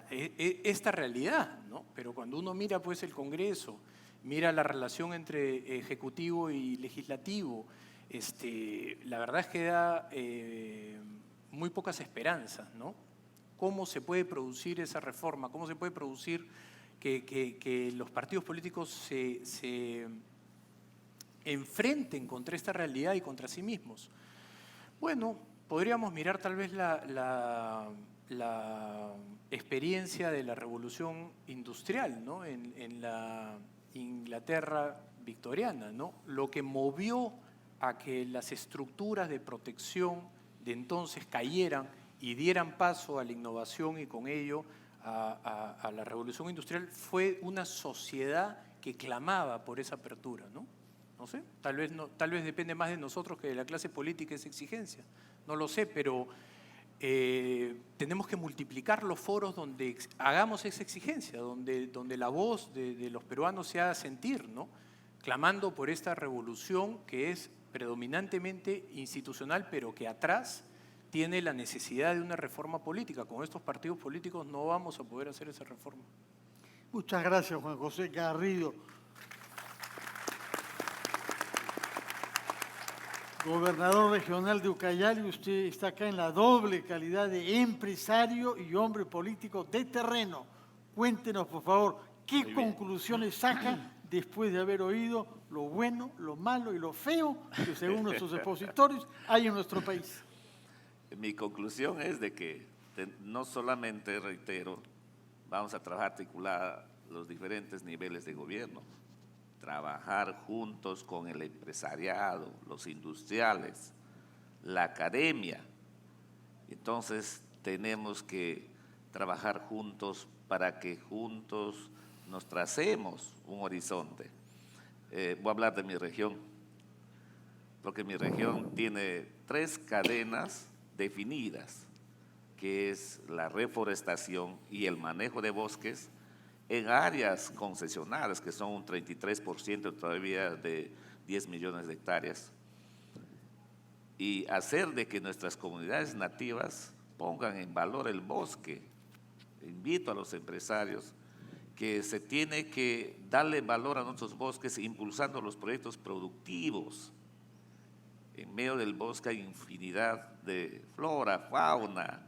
esta realidad, ¿no? Pero cuando uno mira pues el Congreso, mira la relación entre ejecutivo y legislativo, la verdad es que da muy pocas esperanzas, ¿no? ¿Cómo se puede producir esa reforma? ¿Cómo se puede producir que los partidos políticos se enfrenten contra esta realidad y contra sí mismos? Bueno, podríamos mirar tal vez la experiencia de la revolución industrial, ¿no? En la Inglaterra victoriana, ¿no? Lo que movió a que las estructuras de protección de entonces cayeran y dieran paso a la innovación y con ello a la revolución industrial fue una sociedad que clamaba por esa apertura, ¿no? No sé, tal vez depende más de nosotros que de la clase política esa exigencia, no lo sé, pero tenemos que multiplicar los foros donde hagamos esa exigencia, donde la voz de los peruanos se haga sentir, ¿no? Clamando por esta revolución que es predominantemente institucional, pero que atrás tiene la necesidad de una reforma política. Con estos partidos políticos no vamos a poder hacer esa reforma. Muchas gracias, Juan José Garrido. Gobernador regional de Ucayali, usted está acá en la doble calidad de empresario y hombre político de terreno. Cuéntenos, por favor, qué conclusiones saca después de haber oído lo bueno, lo malo y lo feo que, según nuestros expositores, hay en nuestro país. Mi conclusión es de que no solamente, reitero, vamos a trabajar articular los diferentes niveles de gobierno, trabajar juntos con el empresariado, los industriales, la academia. Entonces tenemos que trabajar juntos para que juntos nos tracemos un horizonte. Voy a hablar de mi región, porque mi región tiene 3 cadenas definidas, que es la reforestación y el manejo de bosques en áreas concesionales, que son un 33% todavía de 10 millones de hectáreas, y hacer de que nuestras comunidades nativas pongan en valor el bosque. Invito a los empresarios que se tiene que darle valor a nuestros bosques impulsando los proyectos productivos. En medio del bosque hay infinidad de flora, fauna,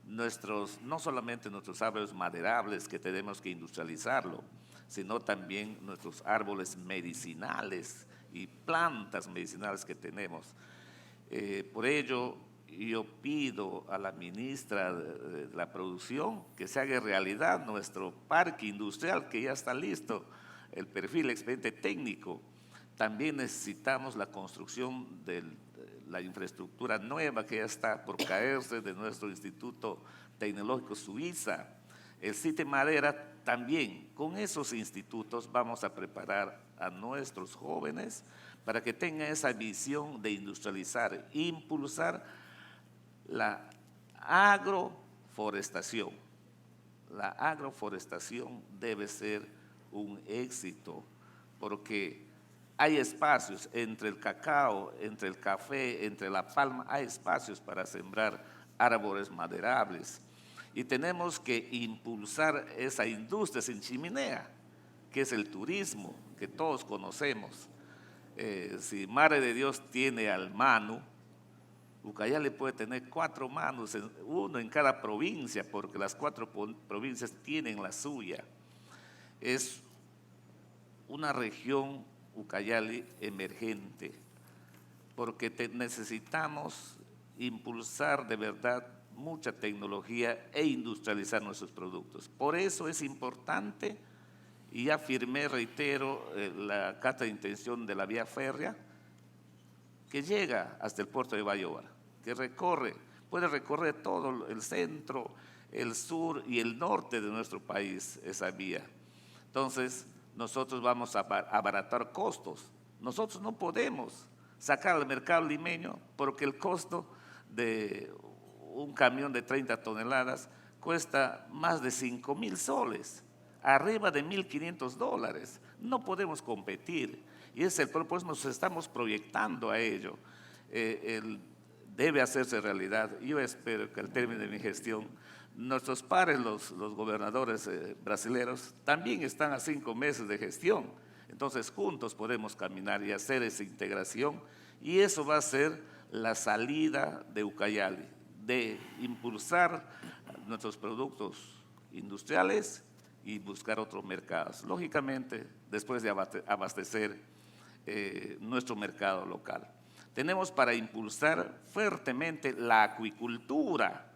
no solamente nuestros árboles maderables que tenemos que industrializarlo, sino también nuestros árboles medicinales y plantas medicinales que tenemos. Por ello, yo pido a la ministra de la Producción que se haga realidad nuestro parque industrial que ya está listo, el perfil, el expediente técnico. También necesitamos la construcción de la infraestructura nueva que ya está por caerse de nuestro Instituto Tecnológico Suiza. El CITE Madera también. Con esos institutos vamos a preparar a nuestros jóvenes para que tengan esa visión de industrializar, impulsar la agroforestación. La agroforestación debe ser un éxito porque hay espacios entre el cacao, entre el café, entre la palma, hay espacios para sembrar árboles maderables. Y tenemos que impulsar esa industria sin chimenea, que es el turismo, que todos conocemos. Si Madre de Dios tiene al Manu, Ucayali puede tener 4 Manus, uno en cada provincia, porque las 4 provincias tienen la suya. Es una región Ucayali emergente, porque necesitamos impulsar de verdad mucha tecnología e industrializar nuestros productos. Por eso es importante, y ya firmé, reitero, la carta de intención de la vía férrea, que llega hasta el puerto de Bayóvar, que puede recorrer todo el centro, el sur y el norte de nuestro país, esa vía. Entonces, nosotros vamos a abaratar costos. Nosotros no podemos sacar al mercado limeño porque el costo de un camión de 30 toneladas cuesta más de 5.000 soles, arriba de $1.500. No podemos competir y es el propósito, nos estamos proyectando a ello. Debe hacerse realidad. Yo espero que al término de mi gestión nuestros pares, los gobernadores brasileños, también están a 5 meses de gestión. Entonces, juntos podemos caminar y hacer esa integración Y eso va a ser la salida de Ucayali, de impulsar nuestros productos industriales y buscar otros mercados. Lógicamente, después de abastecer nuestro mercado local. Tenemos para impulsar fuertemente la acuicultura.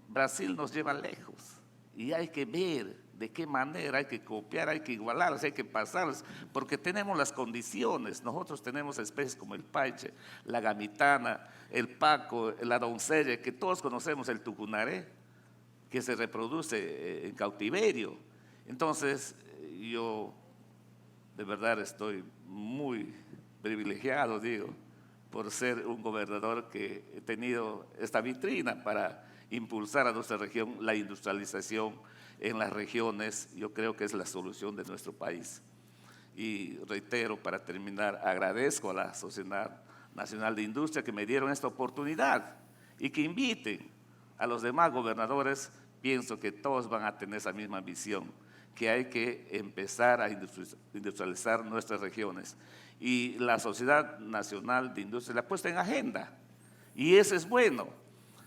Brasil nos lleva lejos y hay que ver de qué manera, hay que copiar, hay que igualar, hay que pasar, porque tenemos las condiciones. Nosotros tenemos especies como el paiche, la gamitana, el paco, la doncella, que todos conocemos, el tucunaré, que se reproduce en cautiverio. Entonces, yo de verdad estoy muy privilegiado, digo, por ser un gobernador que he tenido esta vitrina para impulsar a nuestra región la industrialización en las regiones. Yo creo que es la solución de nuestro país. Y reitero, para terminar, agradezco a la Sociedad Nacional de Industria que me dieron esta oportunidad y que inviten a los demás gobernadores. Pienso que todos van a tener esa misma visión, que hay que empezar a industrializar nuestras regiones. Y la Sociedad Nacional de Industria la ha puesto en agenda, y eso es bueno.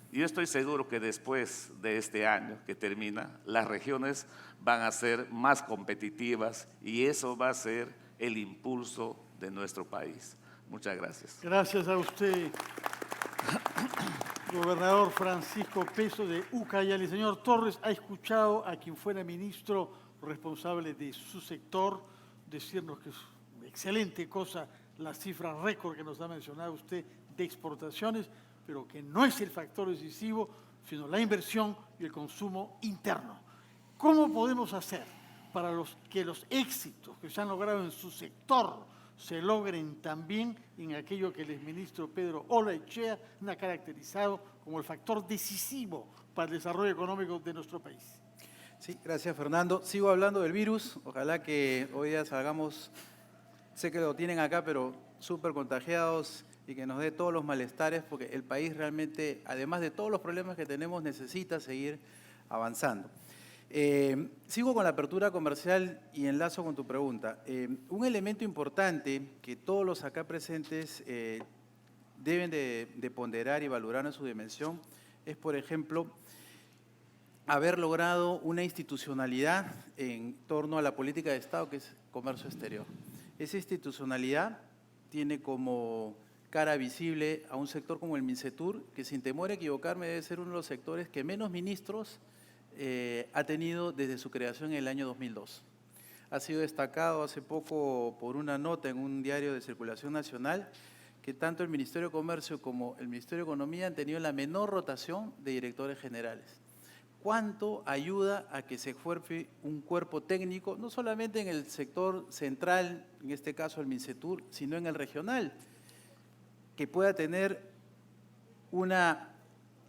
Yo estoy seguro que después de este año que termina, las regiones van a ser más competitivas y eso va a ser el impulso de nuestro país. Muchas gracias. Gracias a usted, gobernador Francisco Peso de Ucayali. Señor Torres, ha escuchado a quien fuera ministro responsable de su sector decirnos que es una excelente cosa la cifra récord que nos ha mencionado usted de exportaciones, pero que no es el factor decisivo, sino la inversión y el consumo interno. ¿Cómo podemos hacer para que los éxitos que se han logrado en su sector se logren también en aquello que el exministro Pedro Olaechea ha caracterizado como el factor decisivo para el desarrollo económico de nuestro país? Sí, gracias Fernando. Sigo hablando del virus. Ojalá que hoy día salgamos, sé que lo tienen acá, pero súper contagiados y que nos dé todos los malestares, porque el país realmente, además de todos los problemas que tenemos, necesita seguir avanzando. Sigo con la apertura comercial y enlazo con tu pregunta. Un elemento importante que todos los acá presentes deben de ponderar y valorar en su dimensión es, por ejemplo, haber logrado una institucionalidad en torno a la política de Estado, que es comercio exterior. Esa institucionalidad tiene como cara visible a un sector como el MINCETUR, que sin temor a equivocarme debe ser uno de los sectores que menos ministros ha tenido desde su creación en el año 2002. Ha sido destacado hace poco por una nota en un diario de circulación nacional que tanto el Ministerio de Comercio como el Ministerio de Economía han tenido la menor rotación de directores generales. ¿Cuánto ayuda a que se forme un cuerpo técnico, no solamente en el sector central, en este caso el MINCETUR, sino en el regional, que pueda tener una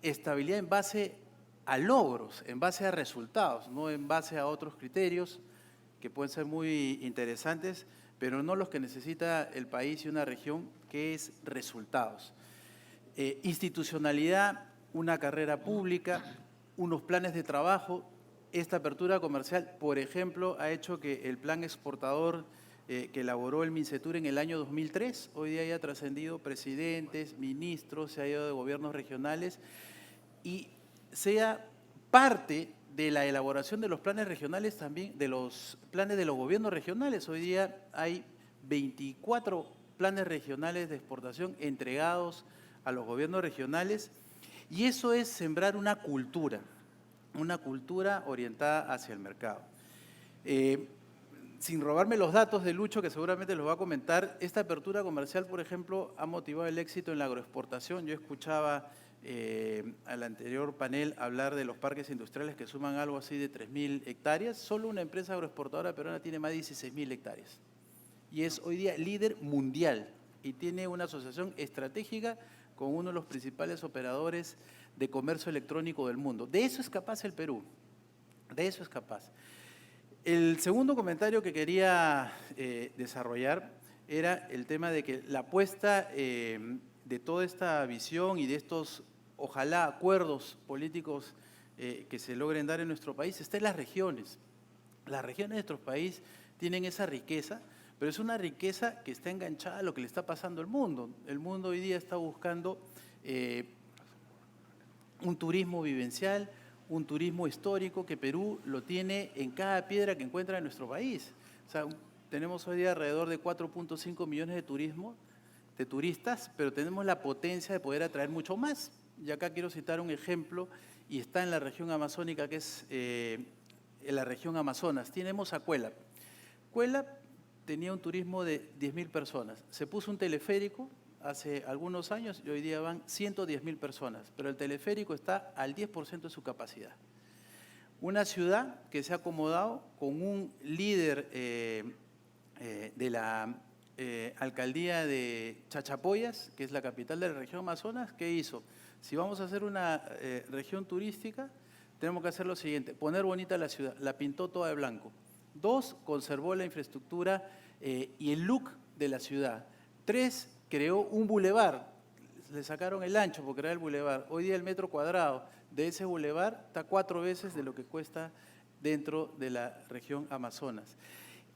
estabilidad en base a logros, en base a resultados, no en base a otros criterios que pueden ser muy interesantes, pero no los que necesita el país y una región, que es resultados. Institucionalidad, una carrera pública, unos planes de trabajo. Esta apertura comercial, por ejemplo, ha hecho que el plan exportador que elaboró el MINCETUR en el año 2003, hoy día haya trascendido presidentes, ministros, se ha ido de gobiernos regionales y sea parte de la elaboración de los planes regionales también, de los planes de los gobiernos regionales. Hoy día hay 24 planes regionales de exportación entregados a los gobiernos regionales y eso es sembrar una cultura orientada hacia el mercado. Sin robarme los datos de Lucho, que seguramente los va a comentar, esta apertura comercial, por ejemplo, ha motivado el éxito en la agroexportación. Yo escuchaba al anterior panel hablar de los parques industriales que suman algo así de 3.000 hectáreas. Solo una empresa agroexportadora peruana tiene más de 16.000 hectáreas y es hoy día líder mundial y tiene una asociación estratégica con uno de los principales operadores de comercio electrónico del mundo. De eso es capaz el Perú, de eso es capaz. El segundo comentario que quería desarrollar era el tema de que la apuesta de toda esta visión y de estos, ojalá, acuerdos políticos que se logren dar en nuestro país está en las regiones. Las regiones de nuestro país tienen esa riqueza, pero es una riqueza que está enganchada a lo que le está pasando al mundo. El mundo hoy día está buscando un turismo vivencial, un turismo histórico que Perú lo tiene en cada piedra que encuentra en nuestro país. O sea, tenemos hoy día alrededor de 4.5 millones de turistas, pero tenemos la potencia de poder atraer mucho más. Y acá quiero citar un ejemplo, y está en la región amazónica, que es en la región Amazonas. Tenemos a Cuélap. Cuélap tenía un turismo de 10.000 personas. Se puso un teleférico hace algunos años y hoy día van 110.000 personas, pero el teleférico está al 10% de su capacidad. Una ciudad que se ha acomodado con un líder de la alcaldía de Chachapoyas, que es la capital de la región Amazonas. ¿Qué hizo? Si vamos a hacer una región turística, tenemos que hacer lo siguiente: poner bonita la ciudad, la pintó toda de blanco. 2, conservó la infraestructura y el look de la ciudad. 3, creó un bulevar, le sacaron el ancho porque era el bulevar. Hoy día el metro cuadrado de ese bulevar está 4 veces de lo que cuesta dentro de la región Amazonas.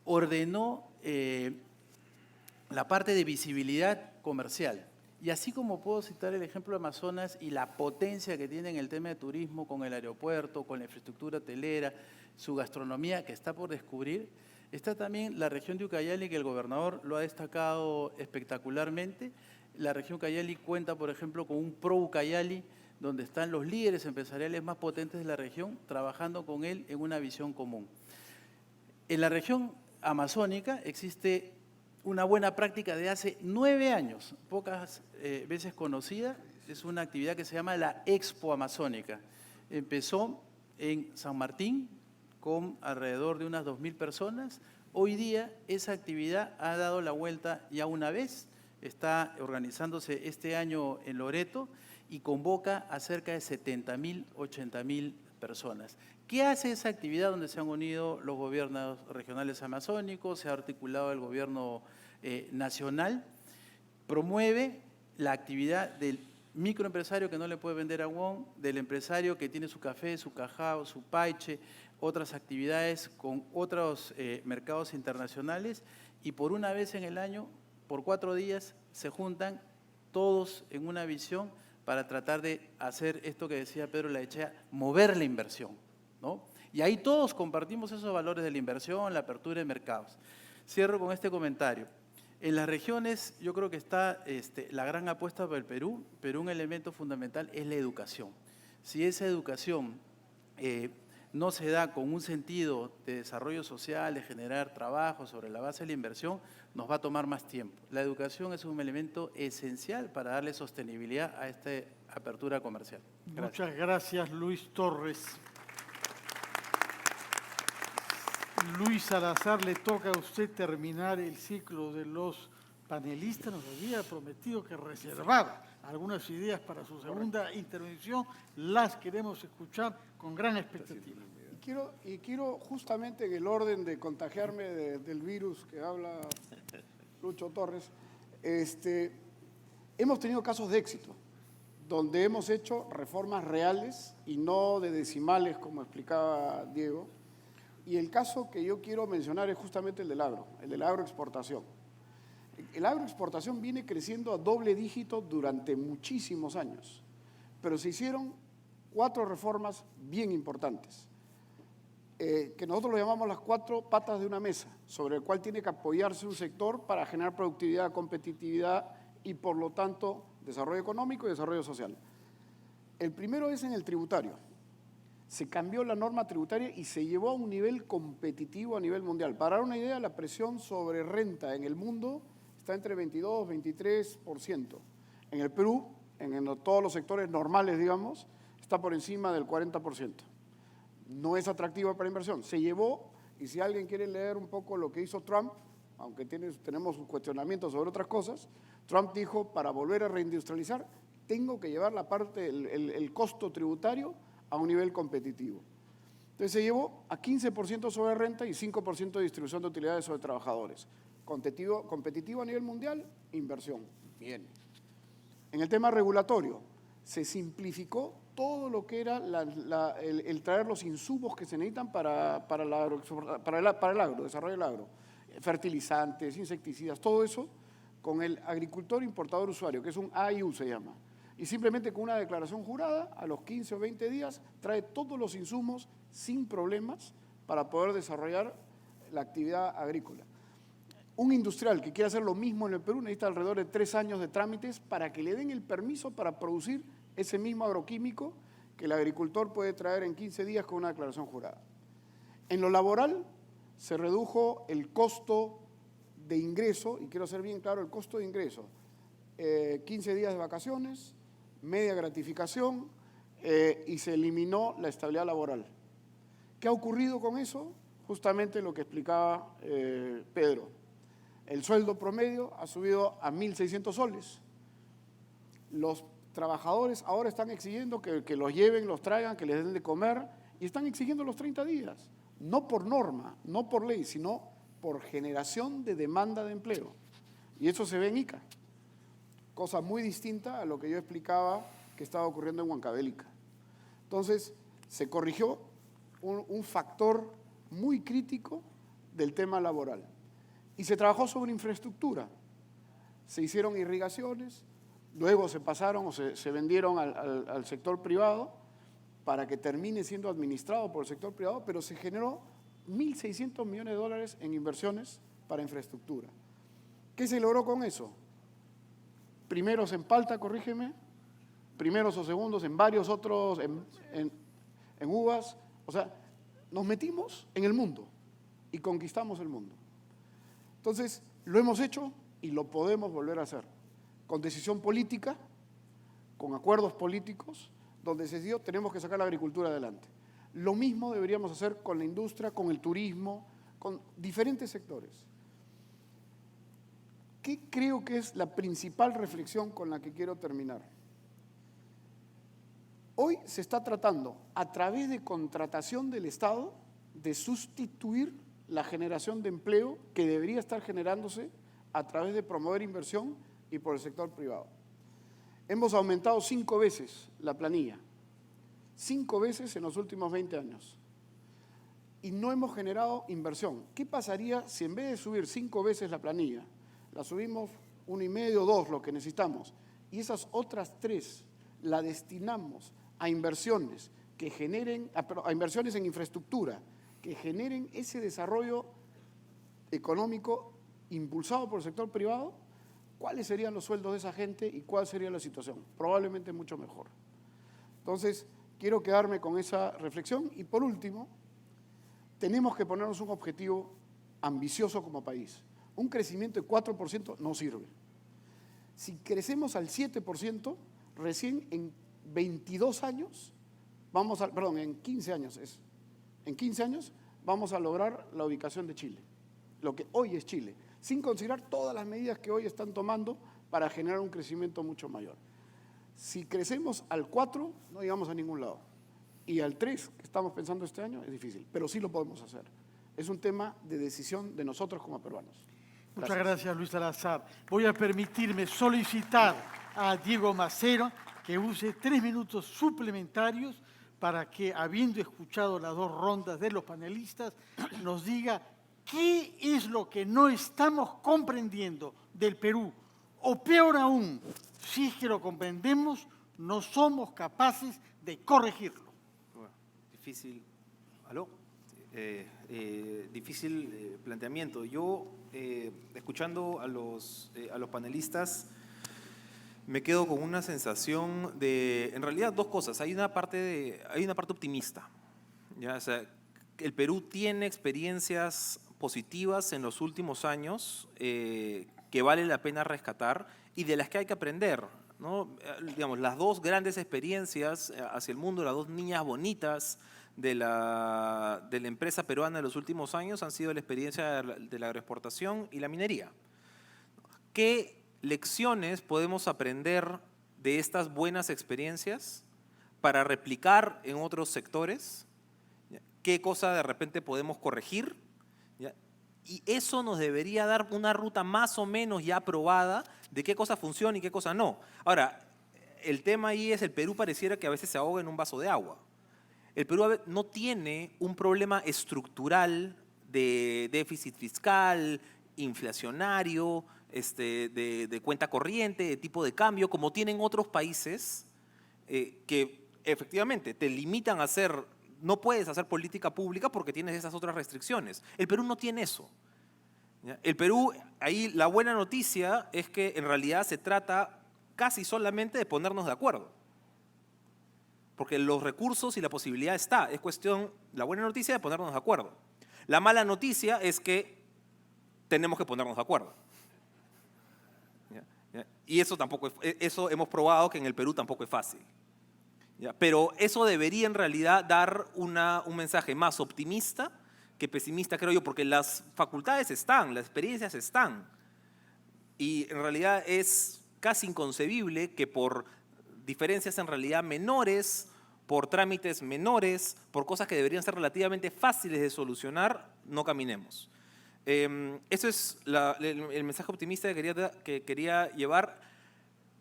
Ordenó la parte de visibilidad comercial. Y así como puedo citar el ejemplo de Amazonas y la potencia que tiene en el tema de turismo, con el aeropuerto, con la infraestructura hotelera, su gastronomía que está por descubrir, está también la región de Ucayali, que el gobernador lo ha destacado espectacularmente. La región Ucayali cuenta, por ejemplo, con un Pro Ucayali, donde están los líderes empresariales más potentes de la región, trabajando con él en una visión común. En la región amazónica existe una buena práctica de hace 9 años, pocas veces conocida. Es una actividad que se llama la Expo Amazónica. Empezó en San Martín con alrededor de unas 2.000 personas. Hoy día esa actividad ha dado la vuelta ya una vez, está organizándose este año en Loreto y convoca a cerca de 70.000, 80.000 personas. ¿Qué hace esa actividad donde se han unido los gobiernos regionales amazónicos, se ha articulado el gobierno nacional? Promueve la actividad del microempresario que no le puede vender a Wong, del empresario que tiene su café, su cajao, su paiche, otras actividades con otros mercados internacionales, y por una vez en el año, por 4 días, se juntan todos en una visión para tratar de hacer esto que decía Pedro Laechea, mover la inversión, ¿no? Y ahí todos compartimos esos valores de la inversión, la apertura de mercados. Cierro con este comentario. En las regiones yo creo que está la gran apuesta para el Perú, pero un elemento fundamental es la educación. Si esa educación no se da con un sentido de desarrollo social, de generar trabajo sobre la base de la inversión, nos va a tomar más tiempo. La educación es un elemento esencial para darle sostenibilidad a esta apertura comercial. Gracias. Muchas gracias, Luis Torres. Luis Salazar, le toca a usted terminar el ciclo de los panelistas. Nos había prometido que reservaba algunas ideas para su segunda intervención. Las queremos escuchar con gran expectativa. Y quiero justamente en el orden de contagiarme del virus que habla Lucho Torres, hemos tenido casos de éxito, donde hemos hecho reformas reales y no de decimales, como explicaba Diego. Y el caso que yo quiero mencionar es justamente el de la agroexportación. La agroexportación viene creciendo a doble dígito durante muchísimos años, pero se hicieron 4 reformas bien importantes, que nosotros lo llamamos las 4 patas de una mesa, sobre el cual tiene que apoyarse un sector para generar productividad, competitividad y, por lo tanto, desarrollo económico y desarrollo social. El primero es en el tributario. Se cambió la norma tributaria y se llevó a un nivel competitivo a nivel mundial. Para dar una idea, la presión sobre renta en el mundo está entre 22 y 23%. En el Perú, en todos los sectores normales, digamos, está por encima del 40%. No es atractiva para inversión. Se llevó, y si alguien quiere leer un poco lo que hizo Trump, aunque tenemos cuestionamientos sobre otras cosas, Trump dijo, para volver a reindustrializar, tengo que llevar la parte, el costo tributario a un nivel competitivo. Entonces se llevó a 15% sobre renta y 5% de distribución de utilidades sobre trabajadores. Competitivo a nivel mundial, inversión. Bien. En el tema regulatorio, se simplificó todo lo que era el traer los insumos que se necesitan para el agro, desarrollo del agro. fertilizantes, insecticidas, todo eso con el agricultor importador usuario, que es un AIU se llama. Y simplemente con una declaración jurada, a los 15 o 20 días, trae todos los insumos sin problemas para poder desarrollar la actividad agrícola. Un industrial que quiera hacer lo mismo en el Perú necesita alrededor de 3 años de trámites para que le den el permiso para producir ese mismo agroquímico que el agricultor puede traer en 15 días con una declaración jurada. En lo laboral se redujo el costo de ingreso, y quiero ser bien claro, el costo de ingreso, 15 días de vacaciones, media gratificación y se eliminó la estabilidad laboral. ¿Qué ha ocurrido con eso? Justamente lo que explicaba Pedro. El sueldo promedio ha subido a 1.600 soles. Los trabajadores ahora están exigiendo que los lleven, los traigan, que les den de comer y están exigiendo los 30 días. No por norma, no por ley, sino por generación de demanda de empleo. Y eso se ve en Ica. Cosa muy distinta a lo que yo explicaba que estaba ocurriendo en Huancavelica. Entonces, se corrigió un factor muy crítico del tema laboral. Y se trabajó sobre infraestructura. Se hicieron irrigaciones, luego se pasaron o se vendieron al sector privado para que termine siendo administrado por el sector privado, pero se generó 1.600 millones de dólares en inversiones para infraestructura. ¿Qué se logró con eso? Primeros en Palta, corrígeme, primeros o segundos en varios otros, en uvas. O sea, nos metimos en el mundo y conquistamos el mundo. Entonces, lo hemos hecho y lo podemos volver a hacer. Con decisión política, con acuerdos políticos, donde se decidió tenemos que sacar la agricultura adelante. Lo mismo deberíamos hacer con la industria, con el turismo, con diferentes sectores. ¿Qué creo que es la principal reflexión con la que quiero terminar? Hoy se está tratando, a través de contratación del Estado, de sustituir la generación de empleo que debería estar generándose a través de promover inversión y por el sector privado. Hemos aumentado 5 veces la planilla, 5 veces en los últimos 20 años. Y no hemos generado inversión. ¿Qué pasaría si en vez de subir 5 veces la planilla, la subimos 1,5 o 2 lo que necesitamos, y esas otras 3 la destinamos a inversiones que generen, a inversiones en infraestructura, que generen ese desarrollo económico impulsado por el sector privado? ¿Cuáles serían los sueldos de esa gente y cuál sería la situación? Probablemente mucho mejor. Entonces, quiero quedarme con esa reflexión. Y por último, tenemos que ponernos un objetivo ambicioso como país. Un crecimiento de 4% no sirve. Si crecemos al 7%, recién en 22 años, en 15 años en 15 años vamos a lograr la ubicación de Chile, lo que hoy es Chile, sin considerar todas las medidas que hoy están tomando para generar un crecimiento mucho mayor. Si crecemos al 4, no llegamos a ningún lado. Y al 3, que estamos pensando este año, es difícil, pero sí lo podemos hacer. Es un tema de decisión de nosotros como peruanos. Muchas gracias, Luis Salazar. Voy a permitirme solicitar a Diego Macero que use 3 minutos suplementarios para que, habiendo escuchado las 2 rondas de los panelistas, nos diga qué es lo que no estamos comprendiendo del Perú. O peor aún, si es que lo comprendemos, no somos capaces de corregirlo. Difícil. ¿Aló? Difícil planteamiento. Yo, escuchando a los panelistas, me quedo con una sensación de, en realidad, 2 cosas. Hay una parte optimista. ¿Ya? O sea, el Perú tiene experiencias positivas en los últimos años que vale la pena rescatar y de las que hay que aprender, ¿no? Digamos, las 2 grandes experiencias hacia el mundo, las 2 niñas bonitas de la empresa peruana de los últimos años han sido la experiencia de la agroexportación y la minería. ¿Qué lecciones podemos aprender de estas buenas experiencias para replicar en otros sectores? ¿Qué cosa de repente podemos corregir? ¿Ya? Y eso nos debería dar una ruta más o menos ya probada de qué cosa funciona y qué cosa no. Ahora, el tema ahí es el Perú pareciera que a veces se ahoga en un vaso de agua. El Perú no tiene un problema estructural de déficit fiscal, inflacionario, de cuenta corriente, de tipo de cambio, como tienen otros países que efectivamente te limitan a hacer, no puedes hacer política pública porque tienes esas otras restricciones. El Perú no tiene eso. ¿Ya? El Perú, ahí la buena noticia es que en realidad se trata casi solamente de ponernos de acuerdo. Porque los recursos y la posibilidad está. Es cuestión, la buena noticia, de ponernos de acuerdo. La mala noticia es que tenemos que ponernos de acuerdo. ¿Ya? ¿Ya? Y eso tampoco eso hemos probado que en el Perú tampoco es fácil. ¿Ya? Pero eso debería en realidad dar un mensaje más optimista que pesimista, creo yo, porque las facultades están, las experiencias están. Y en realidad es casi inconcebible que por diferencias en realidad menores, por trámites menores, por cosas que deberían ser relativamente fáciles de solucionar, no caminemos. Eso es el mensaje optimista que quería llevar.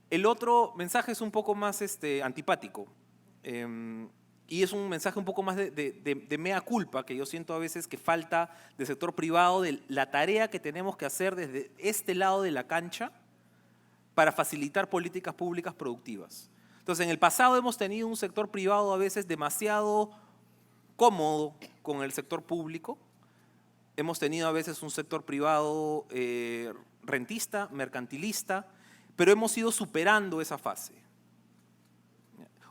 El otro mensaje es un poco más antipático. Y es un mensaje un poco más de mea culpa, que yo siento a veces que falta del sector privado, de la tarea que tenemos que hacer desde este lado de la cancha para facilitar políticas públicas productivas. Entonces, en el pasado hemos tenido un sector privado a veces demasiado cómodo con el sector público. Hemos tenido a veces un sector privado rentista, mercantilista, pero hemos ido superando esa fase.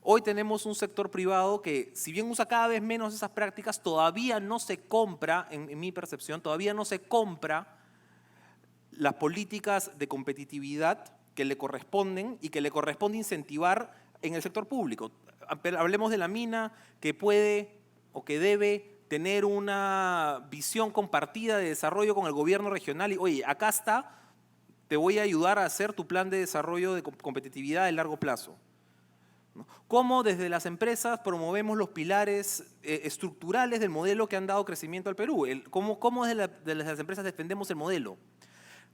Hoy tenemos un sector privado que, si bien usa cada vez menos esas prácticas, todavía no se compra, en mi percepción, todavía no se compra las políticas de competitividad que le corresponden y que le corresponde incentivar en el sector público. Hablemos de la mina, que puede o que debe tener una visión compartida de desarrollo con el gobierno regional. Y, oye, acá está, te voy a ayudar a hacer tu plan de desarrollo de competitividad de largo plazo. Cómo desde las empresas promovemos los pilares estructurales del modelo que han dado crecimiento al Perú. Cómo desde las empresas defendemos el modelo.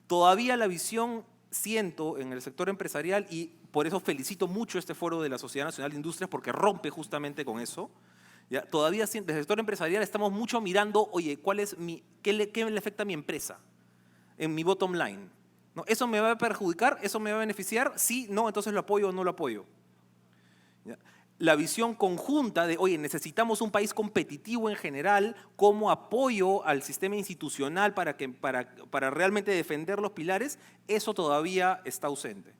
Todavía la visión siento en el sector empresarial, y por eso felicito mucho este foro de la Sociedad Nacional de Industrias, porque rompe justamente con eso. ¿Ya? Todavía desde el sector empresarial estamos mucho mirando, oye, ¿qué le afecta a mi empresa en mi bottom line? ¿No? ¿Eso me va a perjudicar? ¿Eso me va a beneficiar? Sí, no, entonces lo apoyo o no lo apoyo. ¿Ya? La visión conjunta de, oye, necesitamos un país competitivo en general como apoyo al sistema institucional para realmente defender los pilares, eso todavía está ausente,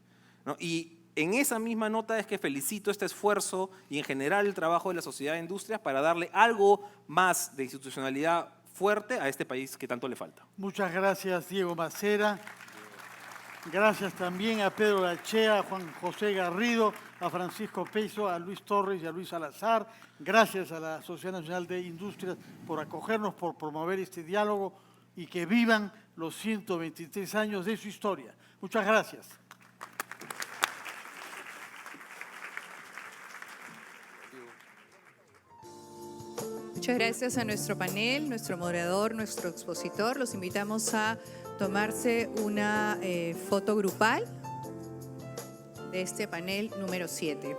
¿no? Y en esa misma nota es que felicito este esfuerzo y en general el trabajo de la Sociedad de Industrias para darle algo más de institucionalidad fuerte a este país que tanto le falta. Muchas gracias, Diego Macera. Gracias también a Pedro Lachea, a Juan José Garrido, a Francisco Peiso, a Luis Torres y a Luis Salazar. Gracias a la Sociedad Nacional de Industrias por acogernos, por promover este diálogo y que vivan los 123 años de su historia. Muchas gracias. Muchas gracias a nuestro panel, nuestro moderador, nuestro expositor. Los invitamos a tomarse una foto grupal de este panel número 7.